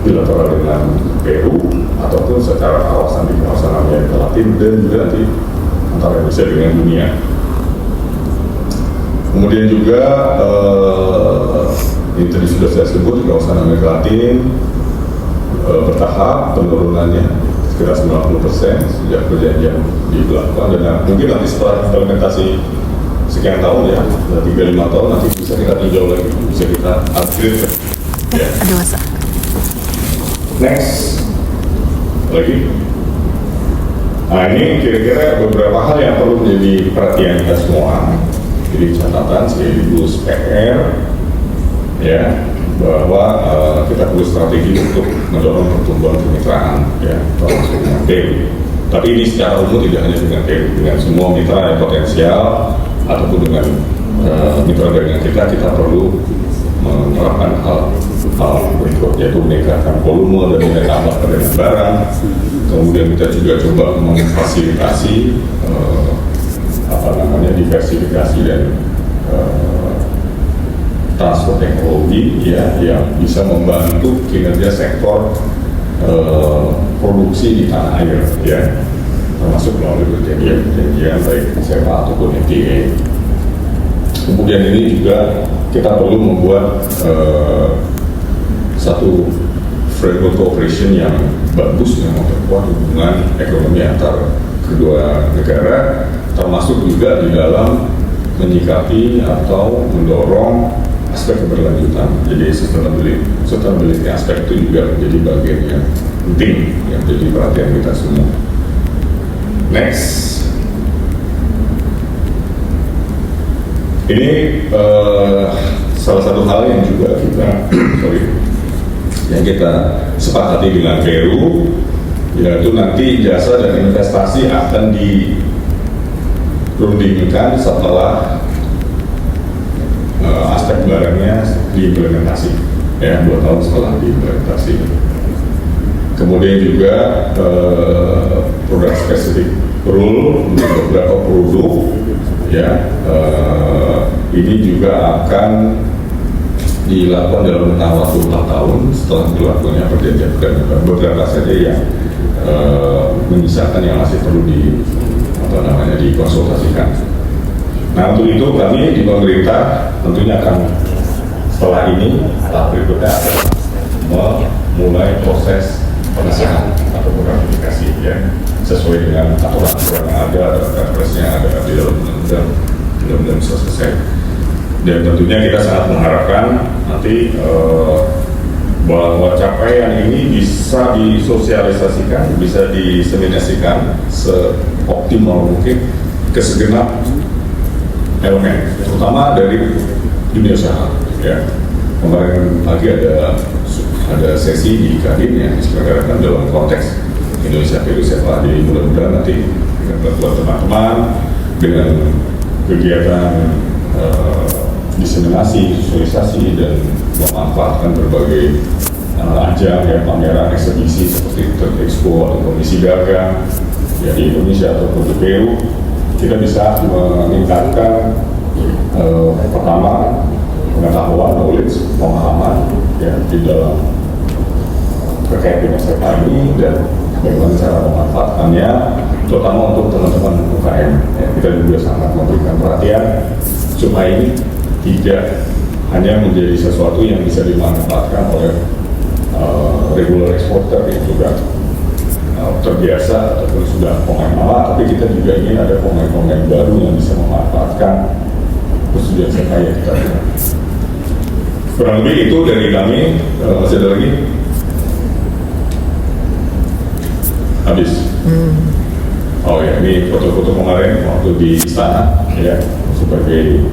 bilateral dengan Peru ataupun secara kawasan di kawasan Amerika Latin dan juga nanti antara Indonesia dengan dunia. Kemudian juga ini tadi sudah saya sebut di kawasan Amerika Latin bertahap penurunannya sekitar 90% sejak perjanjian dilakukan dan mungkin nanti setelah implementasi sekian tahun ya, 3-5 tahun nanti bisa kita tinjau lagi, bisa kita upgrade ya. Ada masa. Next lagi. Nah ini kira-kira beberapa hal yang perlu menjadi perhatian kita semua. Jadi catatan sekaligus PR ya bahwa kita perlu strategi untuk mendorong pertumbuhan kemitraan ya termasuk dengan Peru. Tapi ini secara umum tidak hanya dengan Peru, dengan semua mitra yang potensial ataupun dengan mitra dagangan kita perlu menerapkan hal berikut, yaitu meningkatkan volume dan nilai tambah perdagangan barang. Kemudian kita juga coba memfasilitasi diversifikasi dan transfer teknologi ya yang bisa membantu kinerja sektor produksi di tanah air ya, termasuk melalui perjanjian baik SEPA ataupun FTA. Kemudian ini juga kita perlu membuat satu framework cooperation yang bagus yang memperkuat hubungan ekonomi antar kedua negara, termasuk juga di dalam menyikapi atau mendorong aspek keberlanjutan. Jadi sustainability aspek itu juga menjadi bagian yang penting yang menjadi perhatian kita semua. Next, ini salah satu hal yang juga kita sepakati dengan Peru, yaitu nanti jasa dan investasi akan dirundingkan setelah aspek barangnya diimplementasi ya, 2 tahun setelah diimplementasi. Kemudian juga produk spesifik rule untuk beberapa produk ya, ini juga akan dilakukan dalam rentang waktu 4 tahun setelah dilakukannya perjanjian perdagangan. Beberapa saja yang menyisakan yang masih perlu dikonsultasikan. Nah, untuk itu kami di pemerintah tentunya akan setelah ini tahap berikutnya akan memulai proses pengesahan atau ratifikasi ya, sesuai dengan aturan-aturan yang ada perpresnya yang ada di dalam undang-undang bisa selesai. Dan tentunya kita sangat mengharapkan nanti bahwa capaian ini bisa disosialisasikan, bisa diseminasikan seoptimal mungkin ke segenap elemen, terutama dari dunia usaha. Ya, kemarin pagi ada sesi di Kadin yang diselenggarakan dalam konteks Indonesia Peru SEPA. Jadi mudah-mudahan nanti buat teman-teman dengan kegiatan diseminasi, sosialisasi dan memanfaatkan berbagai ajang ya, pameran, eksebisi seperti Trade Expo atau Komisi Dagang ya di Indonesia ataupun di Peru, kita bisa meningkatkan pertama pengetahuan, knowledge, pemahaman ya di dalam terkait dengan SEPA ini dan bagaimana cara memanfaatkannya, terutama untuk teman-teman UKM. Ya, kita juga sangat memberikan perhatian supaya ini tidak hanya menjadi sesuatu yang bisa dimanfaatkan oleh regular exporter yang juga terbiasa ataupun sudah pemain lama, tapi kita juga ingin ada pemain-pemain baru yang bisa memanfaatkan persetujuan SEPA yang kita punya. Kurang lebih itu dari kami. Masih ada lagi? Habis. Oh ya, ini foto-foto kemarin waktu di istana ya, sebagai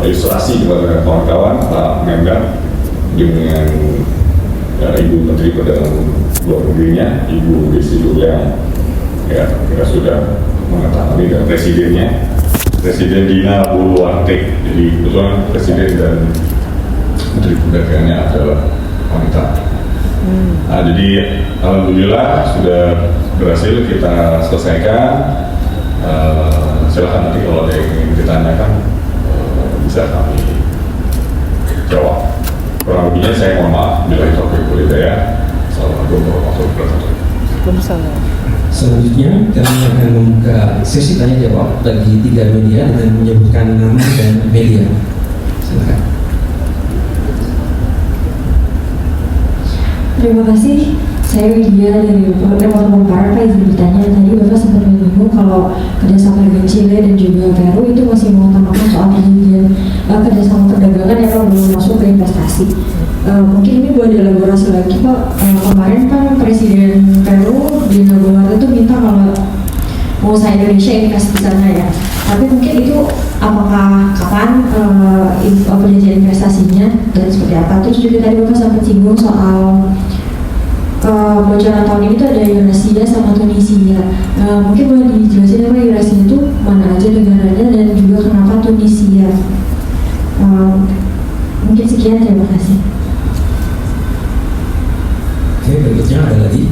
ilustrasi kepada kawan-kawan Pak Mendak dengan Ibu Menteri Perdagangan Luar Negerinya, Ibu Desi Julian. Ya, kita sudah mengetahui dan presidennya, Presiden Dina Boluarte. Jadi kebetulan Presiden dan Menteri Perdagangannya adalah wanita. Nah, jadi alhamdulillah sudah berhasil kita selesaikan. Silakan nanti kalau ada yang ingin ditanyakan bisa kami jawab. Kurang lebihnya saya mohon maaf bila itu boleh ya. Assalamualaikum warahmatullahi wabarakatuh. Waalaikumsalam. Selanjutnya kami akan membuka sesi tanya jawab bagi 3 media dengan menyebutkan nama dan media. Silakan. Terima kasih. Saya Widya dari Reform Park. Pak, izin bertanya, tadi Bapak sempat menyinggung kalau kerjasama dengan Chile dan juga Peru itu masih mengutamakan soal perjanjian kerjasama perdagangan yang belum masuk ke investasi. Mungkin ini boleh dielaborasi lagi Pak. Kemarin kan Presiden Peru Dina Boluarte itu minta kalau pengusaha Indonesia invest di sana ya. Tapi mungkin itu apakah kapan perjanjian investasinya dan seperti apa? Terus juga tadi Bapak sempat singgung soal bocoran tahun ini tuh ada Eurasia sama Tunisia. Mungkin boleh dijelasin apa Eurasia itu mana aja negaranya dan juga kenapa Tunisia. Mungkin sekian, terima kasih. Oke, berikutnya ada lagi.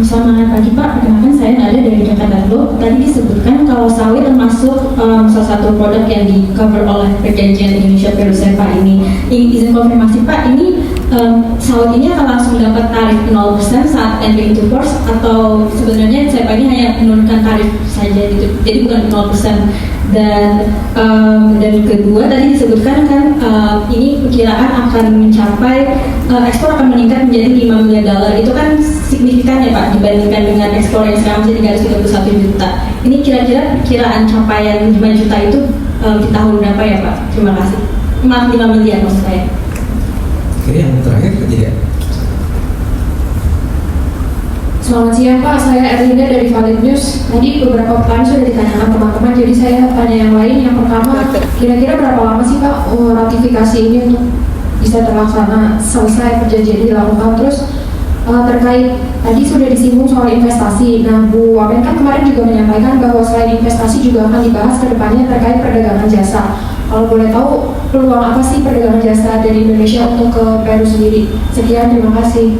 Selamat pagi Pak, perkenalkan saya Nada dari Jakarta Dulu. tadi disebutkan kalau sawit termasuk salah satu produk yang di cover oleh perjanjian Indonesia Peru SEPA ini. Izin konfirmasi Pak, ini sawit ini akan langsung dapat tarif 0% saat entry into force atau sebenarnya SEPA ini hanya menurunkan tarif saja gitu, jadi bukan 0%. Dan kedua tadi disebutkan kan ini perkiraan akan mencapai ekspor akan meningkat menjadi $5 miliar. Itu kan signifikan ya Pak dibandingkan dengan ekspor yang sekarang masih 331 juta. Ini kira-kira perkiraan capaian 5 juta itu di tahun berapa ya Pak? Terima kasih. Maaf, 5 miliar maksud saya. Oke, yang terakhir ketiga. Selamat siang Pak, saya Erlinda dari Valid News. Tadi beberapa pertanyaan sudah ditanyakan teman-teman, jadi saya tanya yang lain. Yang pertama, kira-kira berapa lama sih Pak ratifikasi ini untuk bisa terlaksana selesai perjanjian dilakukan? Terus terkait tadi sudah disinggung soal investasi. Nah, Bu Wamen kan kemarin juga menyampaikan bahwa selain investasi juga akan dibahas ke depannya terkait perdagangan jasa. Kalau boleh tahu peluang apa sih perdagangan jasa dari Indonesia untuk ke Peru sendiri? Sekian, terima kasih.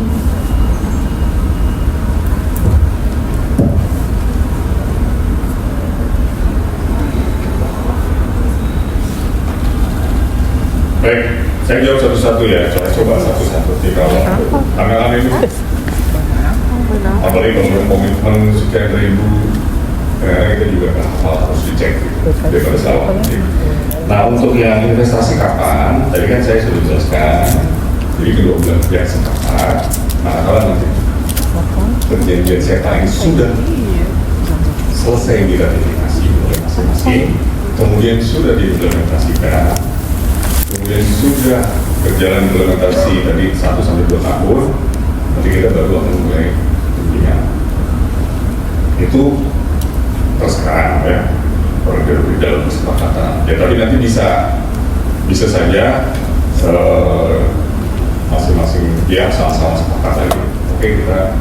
Baik, saya jawab satu-satu ya. Saya coba satu-satu. Kalau tangan ini, apalagi kalau komitmen sekian ribu, kita juga harus dicek daripada salah. Nah, untuk yang investasi kapan? Tadi kan saya sudah jelaskan. Jadi kedua belah pihak sepakat. Nah, kalau nanti perjanjian SEPA ini sudah selesai diratifikasi oleh masing-masing, kemudian sudah diimplementasikan, kemudian sudah berjalan implementasi tadi 1-2 tahun, nanti kita baru akan mulai tudingan. Itu tersekarang ya, di dalam kesepakatan. Ya tapi nanti bisa saja masing-masing pihak sama-sama sepakat lagi. Oke, kita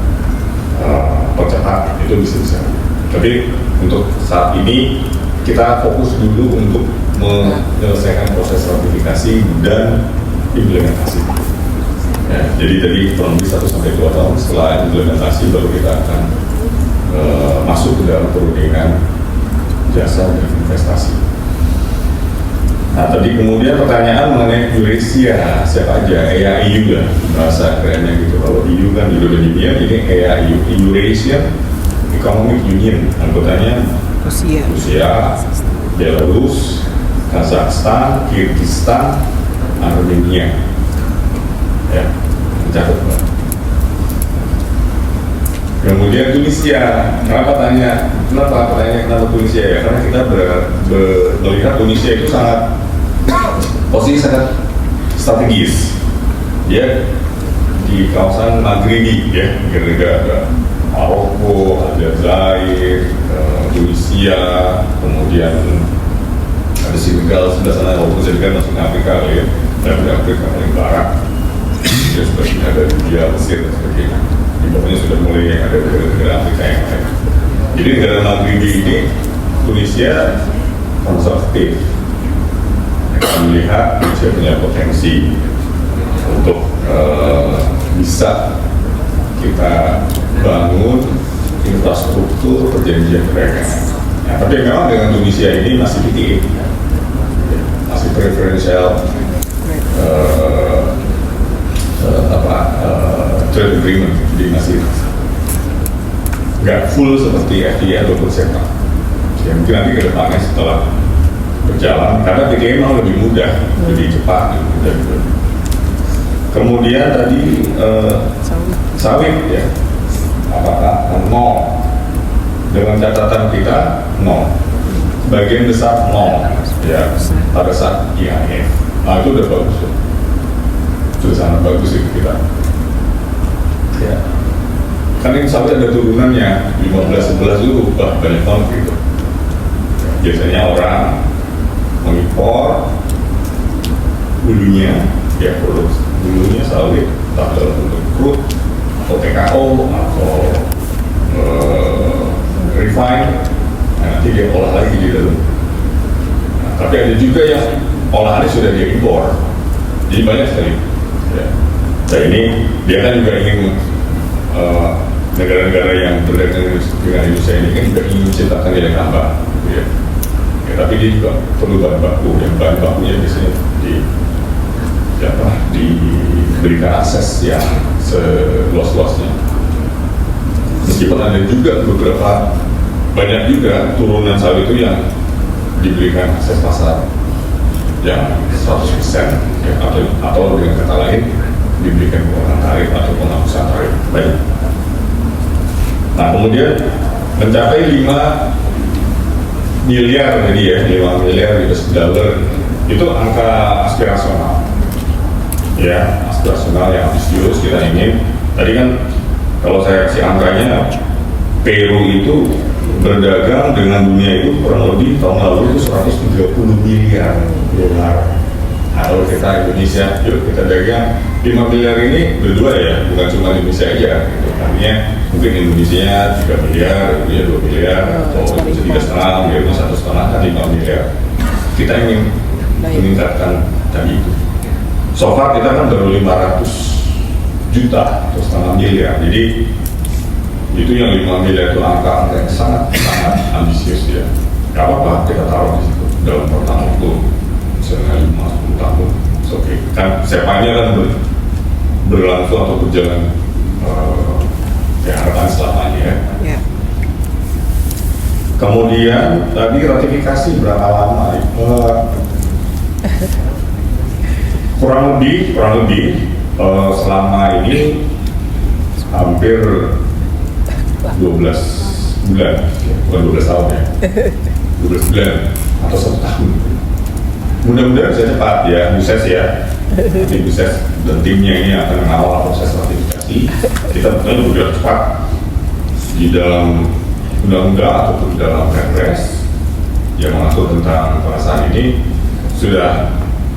percepat, itu bisa. Tapi untuk saat ini kita fokus dulu untuk menyelesaikan proses ratifikasi dan implementasi. Ya, jadi tadi kurang lebih 1-2 tahun setelah implementasi baru kita akan masuk ke dalam perundingan jasa dan investasi. Nah tadi kemudian pertanyaan mengenai Eurasia, siapa aja? EAU lah bahasa kerennya gitu. Kalau EU kan European Union, ini EAU, Eurasian Economic Union, anggotanya Rusia, Belarus, Kazakhstan, Kyrgyzstan, Armenia. Ya, catat Pak. Kemudian Tunisia, kenapa Tunisia ya? Karena kita melihat Tunisia itu posisi sangat strategis. Ya, di kawasan Maghribi ya, negara Maroko, Aljazair, Tunisia, kemudian ada Senegal sebelah sana, walaupun Senegal masuk Afrika ya, dan Afrika paling barat, ya sebagian ada Libya, Mesir dan sebagainya. Di bawahnya sudah mulai ada negara Afrika yang lain. Jadi negara Maghribi ini Tunisia konservatif. Kita melihat Tunisia punya potensi untuk bisa kita bangun infrastruktur perjanjian perdagangan. Ya, tapi memang dengan Tunisia ini masih PTA, masih preferential trade agreement, jadi masih nggak full seperti FTA ataupun SEPA. Ya, mungkin nanti ke depannya setelah berjalan, karena PTA memang lebih mudah, lebih cepat, lebih mudah gitu. Kemudian tadi sawit ya, apakah nol? Dengan catatan kita nol, bagian besar nol ya pada saat IAF. Nah itu udah bagus ya, sudah sangat bagus itu kita. Ya, kan ini sawit ada turunannya 15-11 dulu, banyak konflik itu. Biasanya orang mengimpor hulunya, ya produk hulunya sawit, entah dalam bentuk crude atau TKO atau refine, nanti dia olah lagi di dalam. Nah, tapi ada juga yang olahannya sudah dia impor, jadi banyak sekali. Ya. Nah ini dia kan juga ingin negara-negara yang berdagang dengan Indonesia ini kan juga ingin menciptakan nilai tambah, gitu ya. Ya, tapi dia juga perlu bahan baku, yang bahan bakunya biasanya diberikan akses yang seluas-luasnya. Meskipun ada juga banyak juga turunan sawit itu yang diberikan akses pasar yang 100%, ya, atau dengan kata lain diberikan pengurangan tarif atau penghapusan tarif. Baik. Nah, kemudian mencapai 5 miliar tadi ya, 5 miliar US dollar itu angka aspirasional. Ya, aspirasional yang ambisius. Kita ingin, tadi kan kalau saya kasih angkanya, Peru itu berdagang dengan dunia itu kurang lebih tahun lalu itu 130 miliar dolar. Nah, kalau kita Indonesia, yuk kita dagang 5 miliar ini berdua ya, bukan cuma Indonesia aja. Gitu. Artinya mungkin Indonesia 3 miliar, Indonesia 2 miliar, atau Indonesia 3,5, Indonesia 1,5, kan 5 miliar. Kita ingin meningkatkan tadi itu. So far kita kan baru 500 juta atau 1,5 miliar. Jadi itu yang 5 miliar itu angka yang sangat ambisius ya. Gak apa-apa kita taruh di situ dalam pertama waktu misalnya 5-10 tahun. Oke. Kan sepanya kan berlangsung atau berjalan ya harapan selamanya ya. Kemudian tadi ratifikasi berapa lama? Kurang lebih selama ini hampir 12 bulan, bukan 12 tahun ya, 12 bulan atau 1 tahun. Mudah-mudahan bisa cepat ya, Buses ya. Nanti Buses dan timnya ini akan mengawal proses ratifikasi. Kita betul bergerak cepat di dalam undang-undang ataupun dalam Perpres yang mengatur tentang perasaan ini sudah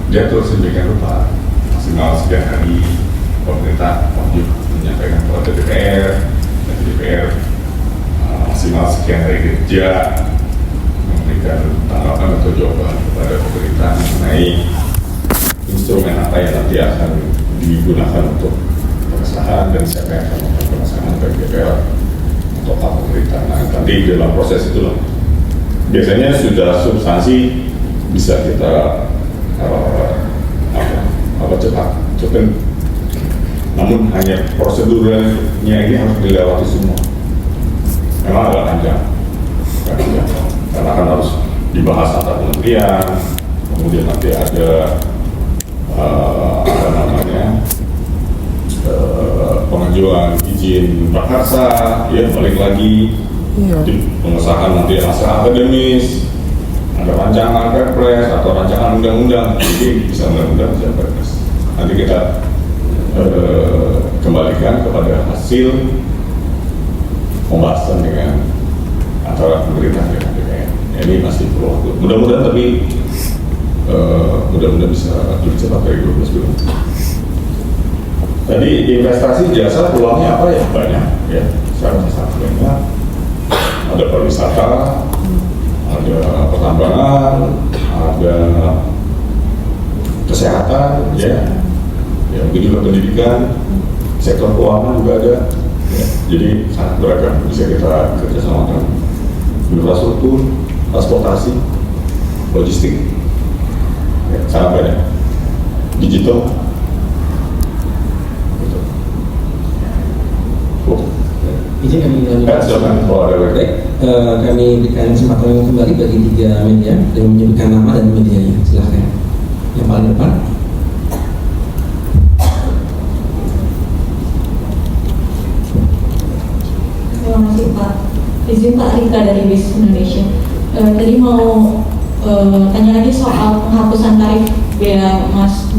diatur sedemikian rupa. Maksimal sekian hari pemerintah wajib menyampaikan kepada DPR, dan DPR maksimal sekian hari kerja memberikan tanggapan atau jawaban kepada pemerintah mengenai instrumen apa yang nanti akan digunakan untuk pengesahan dan siapa yang akan melakukan pengesahan dari DPR untuk pemerintah. Nah, nanti dalam proses itu biasanya sudah substansi bisa kita cepat, namun hanya prosedurnya ini harus dilewati semua. Memang agak panjang, karena kan harus dibahas antar kementerian, kemudian nanti ada pengajuan izin prakarsa, ya balik lagi, pengesahan nanti naskah akademis, ada rancangan Perpres atau rancangan undang-undang, jadi bisa undang-undang bisa Perpres. Nanti kita kembalikan kepada hasil pembahasan dengan antara pemerintah dengan DPR. Ini masih perlu waktu. Mudah-mudahan tapi mudah-mudahan bisa lebih cepat dari 12 bulan. Tadi investasi jasa peluangnya apa ya? Banyak ya. Sekarang sangat banyak. Ada pariwisata, ada pertambangan, ada kesehatan, ya mungkin juga pendidikan, sektor keuangan juga ada. Ya, jadi sangat beragam, bisa kita kerjasamakan. Infrastruktur, transportasi, logistik, ya, sangat banyak. Digital, betul. Izin kami silakan kalau ada baik, kami berikan kesempatan kembali bagi 3 media dengan menyebutkan nama dan medianya. Silahkan. Yang paling depan. Terima kasih Pak. Izin Pak Rika dari BIS Indonesia. Tadi mau tanya lagi soal penghapusan tarif bea masuk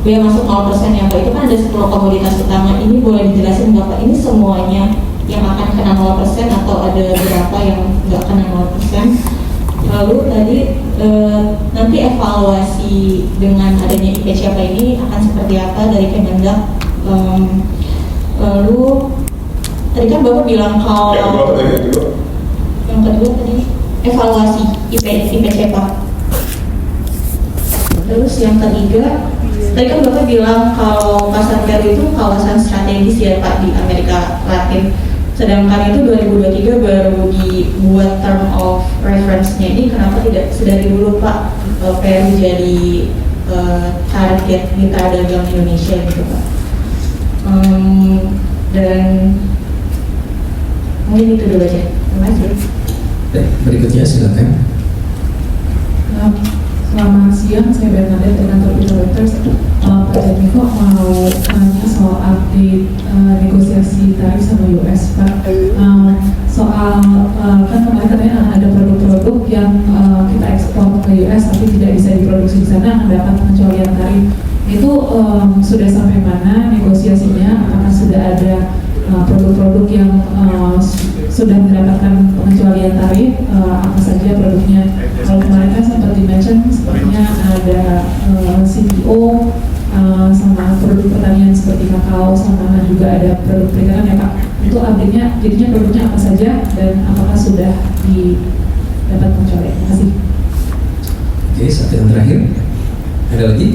0% ya Pak. Itu kan ada 10 komoditas utama. Ini boleh dijelasin nggak Pak? Ini semuanya yang akan kena 0% atau ada beberapa yang nggak kena 0%? Lalu tadi nanti evaluasi dengan adanya IPCP ini akan seperti apa dari Kemendak? Lalu tadi kan Bapak bilang kalau yang kedua tadi evaluasi IPCP. Terus yang ketiga Tadi kan Bapak bilang kalau pasar Peru itu kawasan strategis ya Pak di Amerika Latin. Sedangkan itu 2023 baru dibuat term of reference-nya ini, kenapa tidak sedari dulu Pak Peru jadi target mitra dagang Indonesia gitu Pak? Dan mungkin itu dulu aja. Terima kasih. Berikutnya silakan. Selamat siang, saya Bernadette dari kantor Peter Reuters. Pak Jatmiko mau tanya soal update negosiasi tarif sama US, Pak. Soal kan kemarin katanya ada produk-produk yang kita ekspor ke US tapi tidak bisa diproduksi di sana mendapat pengecualian tarif. Itu sudah sampai mana negosiasinya? Apakah sudah ada produk-produk yang sudah mendapatkan pengecualian tarif, apa saja produknya? Kalau kemarin kan sempat di-mention sepertinya ada CPO sama produk pertanian seperti kakao, sama juga ada produk perikanan ya Pak. Itu update-nya, jadinya produknya apa saja dan apakah sudah didapat pengecualian? Terima kasih. Oke, satu yang terakhir. Ada lagi?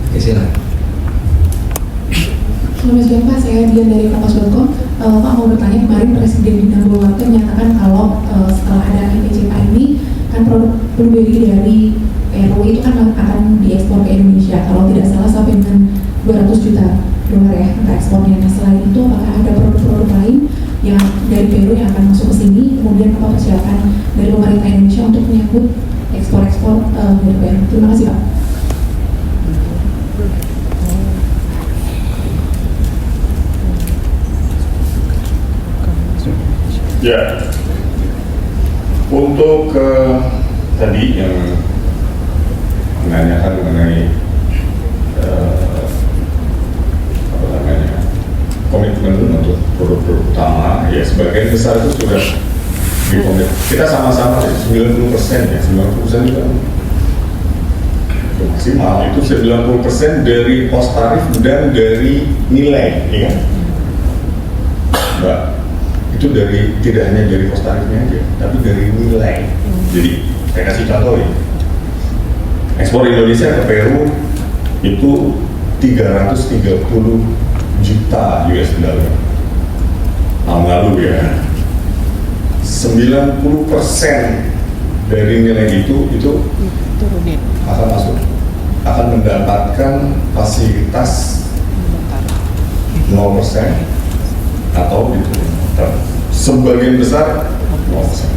Oke, silakan. Selamat siang Pak, saya Dian dari Kompas.com. Pak mau bertanya, kemarin Presiden Dina Boluarte menyatakan kalau setelah ada IPCK ini kan produk blueberry dari Peru itu kan akan diekspor ke Indonesia, kalau tidak salah sampai dengan 200 juta dolar ya untuk ekspornya. Nah selain itu apakah ada produk-produk lain yang dari Peru yang akan masuk ke sini, kemudian apa persiapan dari pemerintah Indonesia untuk menyambut ekspor-ekspor dari Peru? Terima kasih Pak. Ya, untuk tadi yang menanyakan mengenai apa namanya komitmen untuk produk-produk utama, ya sebagian besar itu sudah dikomit. Kita sama-sama 90% ya, 90% juga maksimal itu 90% dari pos tarif dan dari nilai, ya kan? Mbak, itu dari tidak hanya dari pos tarifnya aja, tapi dari nilai. Jadi saya kasih contoh ya, ekspor Indonesia ke Peru itu 330 juta US dollar tahun lalu ya. 90% dari nilai itu akan masuk, akan mendapatkan fasilitas 0% atau diturunkan. Sebagian besar 0%.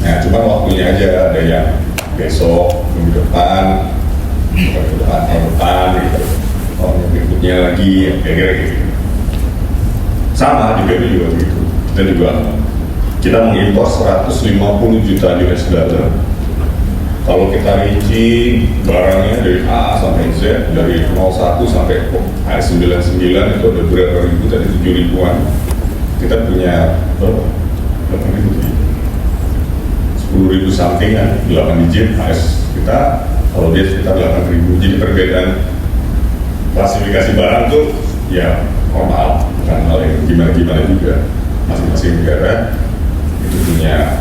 Nah, cuma waktunya aja, ada yang besok, minggu depan, tahun depan, gitu. Tahun berikutnya lagi, kira-kira gitu. Sama di Peru juga begitu. Kita mengimpor 150 juta US dollar. Kalau kita rinci barangnya dari A sampai Z, dari 01 sampai 99 itu ada berapa ribu, tadi 7 ribuan. Kita punya berapa? 8 ribu, 10 ribu something kan, 8 digit AS kita, kalau dia sekitar 8 ribu. Jadi perbedaan klasifikasi barang tuh ya normal, bukan hal yang gimana-gimana juga. Masing-masing negara itu punya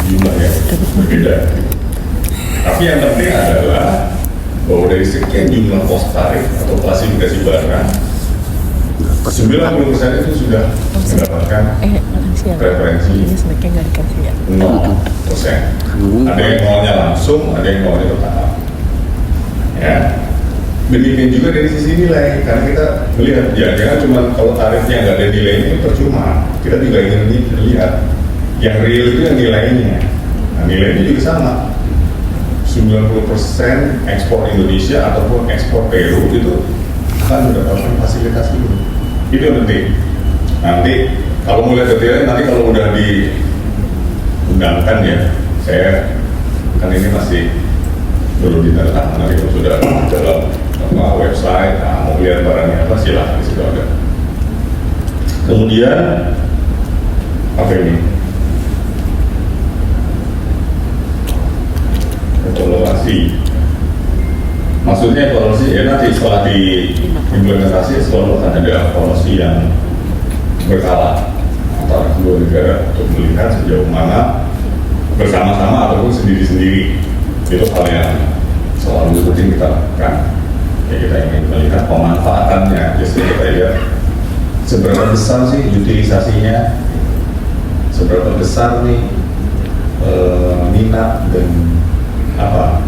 jumlah yang berbeda. Tapi yang penting adalah bahwa dari sekian jumlah pos tarif atau klasifikasi barang, 90% itu sudah mendapatkan preferensi 0%. Ada yang maunya langsung, ada yang maunya bertahap. Ya. Demikian juga dari sisi nilai, karena kita melihat jangan cuma kalau tarifnya nggak ada nilainya itu percuma. Kita juga ingin lihat yang real itu yang nilainya. Nah, nilainya juga sama. 90% ekspor Indonesia ataupun ekspor Peru itu akan mendapatkan fasilitas itu. Itu yang penting. Nanti kalau mulai detailnya, nanti kalau udah diundangkan ya, saya kan ini masih belum ditandatangani. Nanti kalau sudah dalam website, mau lihat barangnya apa, silahkan di situ ada. Kemudian apa ini? Evaluasi. Maksudnya evaluasi ya nanti setelah diimplementasi selalu akan ada evaluasi yang berkala antara kedua negara untuk melihat sejauh mana bersama-sama ataupun sendiri-sendiri itu hal yang selalu rutin kita lakukan. Ya, kita ingin melihat pemanfaatannya. Biasanya kita lihat seberapa besar sih utilisasinya, seberapa besar nih minat dan apa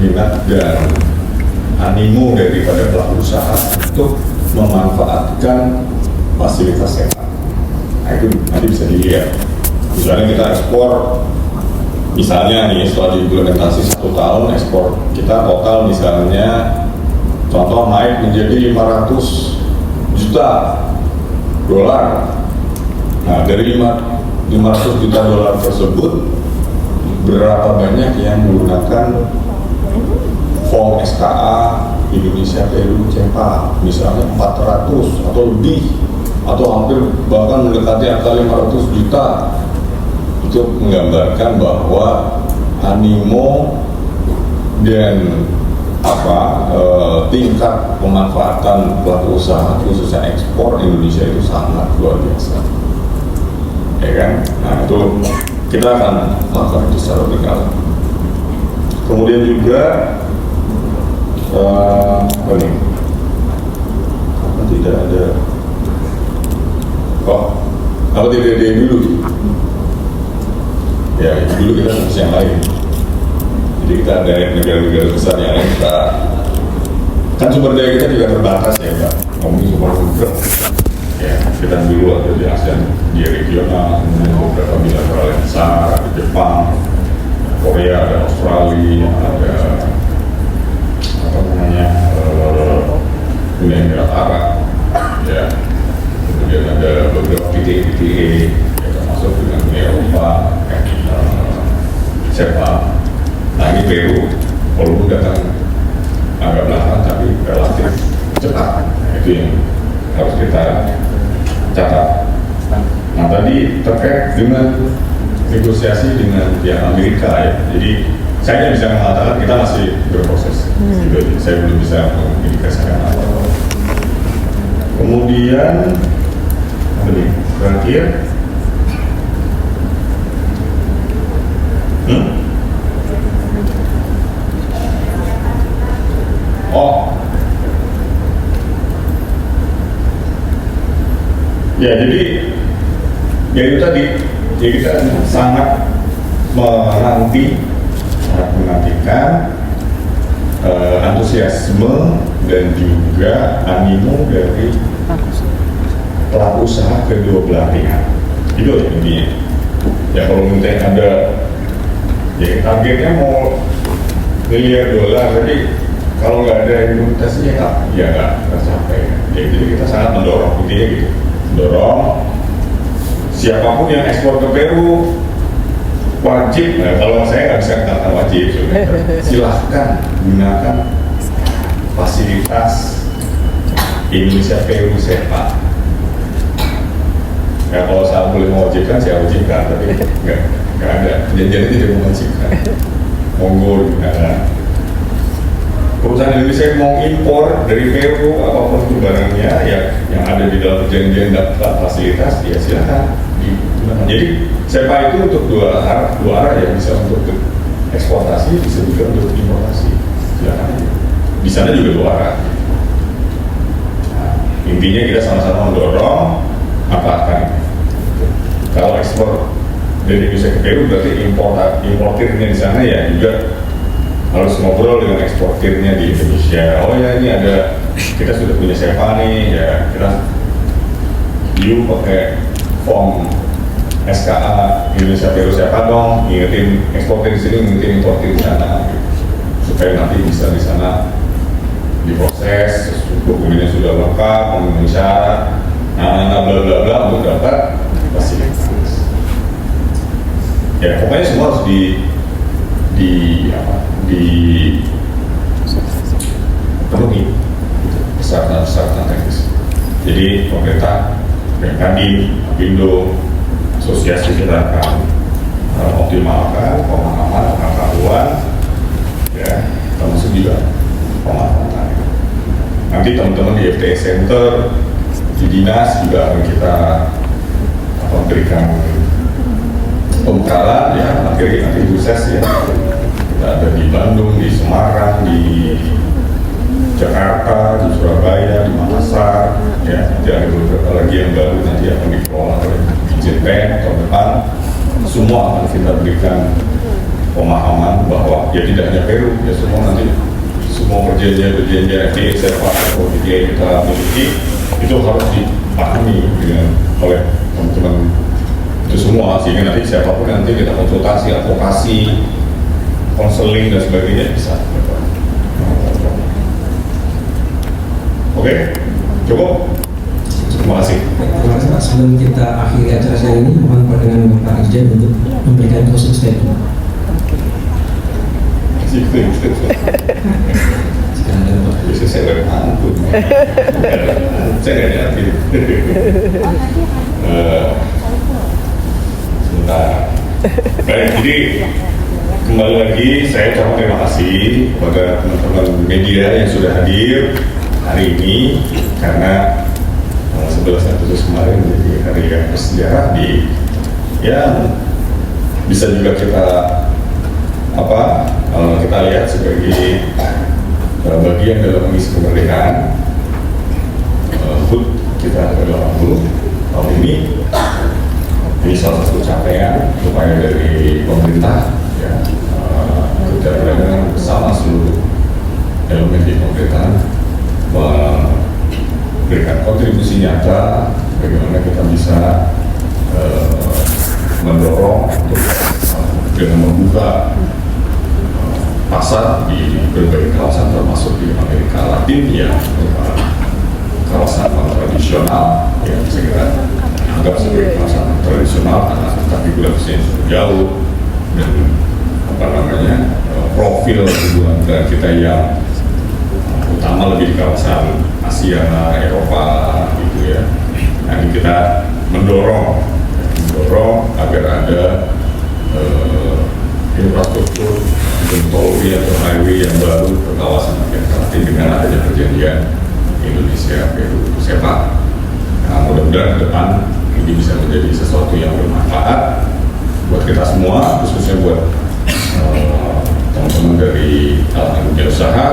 minat dan animo daripada pelaku usaha untuk memanfaatkan fasilitas sewa. Nah, itu nanti bisa dilihat. Misalnya kita ekspor, misalnya nih setelah diimplementasi 1 tahun ekspor kita total misalnya contoh naik menjadi 500 juta dolar. Nah, dari 500 juta dolar tersebut berapa banyak yang menggunakan form SKA Indonesia Peru CEPA, misalnya 400 atau lebih, atau hampir bahkan mendekati angka 500 juta. Itu menggambarkan bahwa animo dan tingkat pemanfaatan pelaku usaha khususnya ekspor Indonesia itu sangat luar biasa, ya kan? Nah, itu kita akan lakukan itu secara berkala. Kemudian juga tidak ada tidak ada dulu ya, dulu kita fokus yang lain. Jadi kita ada negara-negara besar yang lain, kita kan sumber daya kita juga terbatas ya Pak, ngomongin sumber ya, kita dulu ada di ASEAN, di regional, beberapa bilateral yang besar, ada Jepang, Korea, ada Australia, ada Uni Emirat Arab, ya, kemudian ada beberapa PTA, ya, termasuk dengan Uni Eropa, CEPA. Nah, ini Peru, walaupun datang agak belakang tapi relatif cepat. Nah, itu yang harus kita catat. Nah, tadi terkait dengan negosiasi dengan pihak Amerika ya. Jadi saya bisa mengatakan kita masih berproses. Jadi saya belum bisa mengindikasikan apa-apa. Kemudian terakhir, ya jadi ya itu tadi, ya kita sangat menantikan antusiasme dan juga animo dari pelaku usaha kedua belah pihak. Itu intinya. Ya kalau mungkin ada, ya targetnya mau miliar dolar, tapi kalau nggak ada implementasinya ya nggak tercapai. Ya, jadi kita sangat mendorong, intinya gitu, mendorong siapapun yang ekspor ke Peru wajib. Nah, kalau saya nggak bisa katakan wajib, silahkan gunakan fasilitas Indonesia Peru CEPA. Ya kalau saya boleh mewajibkan, saya wajibkan, tapi nggak ada perjanjian tidak mewajibkan. Monggo gunakan. Perusahaan Indonesia yang mau impor dari Peru apapun itu barangnya ya, yang ada di dalam perjanjian dapat fasilitas, ya silakan digunakan. Jadi CEPA itu untuk dua arah ya, bisa untuk eksportasi, bisa juga untuk importasi. Silakan aja. Di sana juga dua arah. Nah, intinya kita sama-sama mendorong manfaatkan. Kalau ekspor dari Indonesia ke Peru berarti importirnya di sana ya juga harus ngobrol dengan eksportirnya di Indonesia. Oh ya, ini ada, kita sudah punya CEPA nih ya, kita pakai form SKA Indonesia Peru CEPA dong, ngingetin eksportir di sini, ngingetin importir di sana, gitu. Supaya nanti bisa di sana diproses, dokumennya sudah lengkap, memenuhi syarat, bla bla bla untuk dapat fasilitas. Ya pokoknya semua harus dipenuhi persyaratan teknis. Jadi pemerintah, BMKG, Apindo, asosiasi kita akan optimalkan pemahaman, pengetahuan, ya, termasuk juga pemanfaatan. Nanti teman-teman di FTS Center, di dinas juga akan kita memberikan pembekalan ya materi khusus ya. Kita ada di Bandung, di Semarang, di Jakarta, di Surabaya, di Makassar, ya nanti ada beberapa lagi yang baru nanti akan dikelola oleh Pen tahun depan. Semua akan kita berikan pemahaman bahwa ya tidak hanya Peru, ya semua perjanjian FTA atau FTA kita miliki itu harus dipahami oleh teman-teman itu semua, sehingga nanti siapapun nanti kita konsultasi, advokasi, konseling dan sebagainya bisa. Oke, cukup. Terima kasih. Terima kasih Pak. Sebelum kita akhiri acara siang ini, mohon perkenan Pak Irjen untuk memberikan closing statement. Sekarang ada Pak. Bisa saya ampun. Saya nggak ngerti. Sebentar. Baik, jadi kembali lagi saya ucapkan terima kasih kepada teman-teman media yang sudah hadir hari ini, karena 11 Agustus kemarin menjadi hari yang bersejarah di bisa juga kita kita lihat sebagai bagian dalam misi kemerdekaan HUT kita ke-80 tahun ini. Ini salah satu capaian upaya dari pemerintah ya, kerja bersama seluruh elemen di pemerintahan memberikan kontribusi nyata bagaimana kita bisa mendorong untuk dengan membuka pasar di berbagai kawasan termasuk di Amerika Latin yang kawasan tradisional yang saya kira anggap sebagai kawasan tradisional karena kapitulasinya jauh dan profil hubungan kita yang utama lebih di kawasan Asia, Eropa gitu ya. Nah ini kita mendorong agar ada infrastruktur tol atau highway yang baru ke kawasan Amerika Latin dengan adanya perjanjian Indonesia Peru CEPA. Nah mudah-mudahan ke depan ini bisa menjadi sesuatu yang bermanfaat buat kita semua, khususnya buat teman-teman dari kalangan dunia usaha.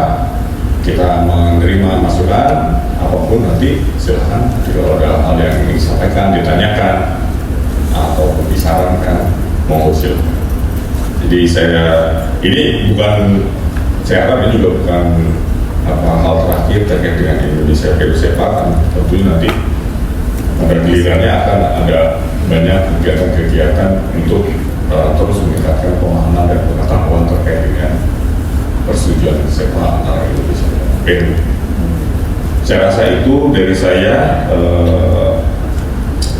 Kita menerima masukan apapun nanti silahkan, kalau ada hal yang ingin disampaikan, ditanyakan atau disarankan, mohon silahkan. Jadi ini harap ini juga bukan hal terakhir terkait dengan Indonesia Peru CEPA, kan tentunya nanti pada gilirannya akan ada banyak kegiatan-kegiatan untuk terus meningkatkan pemahaman dan pengetahuan terkait dengan persetujuan CEPA antara Indonesia dan Peru. Saya rasa itu dari saya.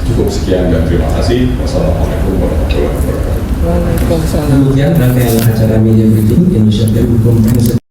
Cukup sekian dan terima kasih. Wassalamualaikum warahmatullahi wabarakatuh. Waalaikumsalam. Demikian rangkaian acara media briefing Indonesia Peru Conference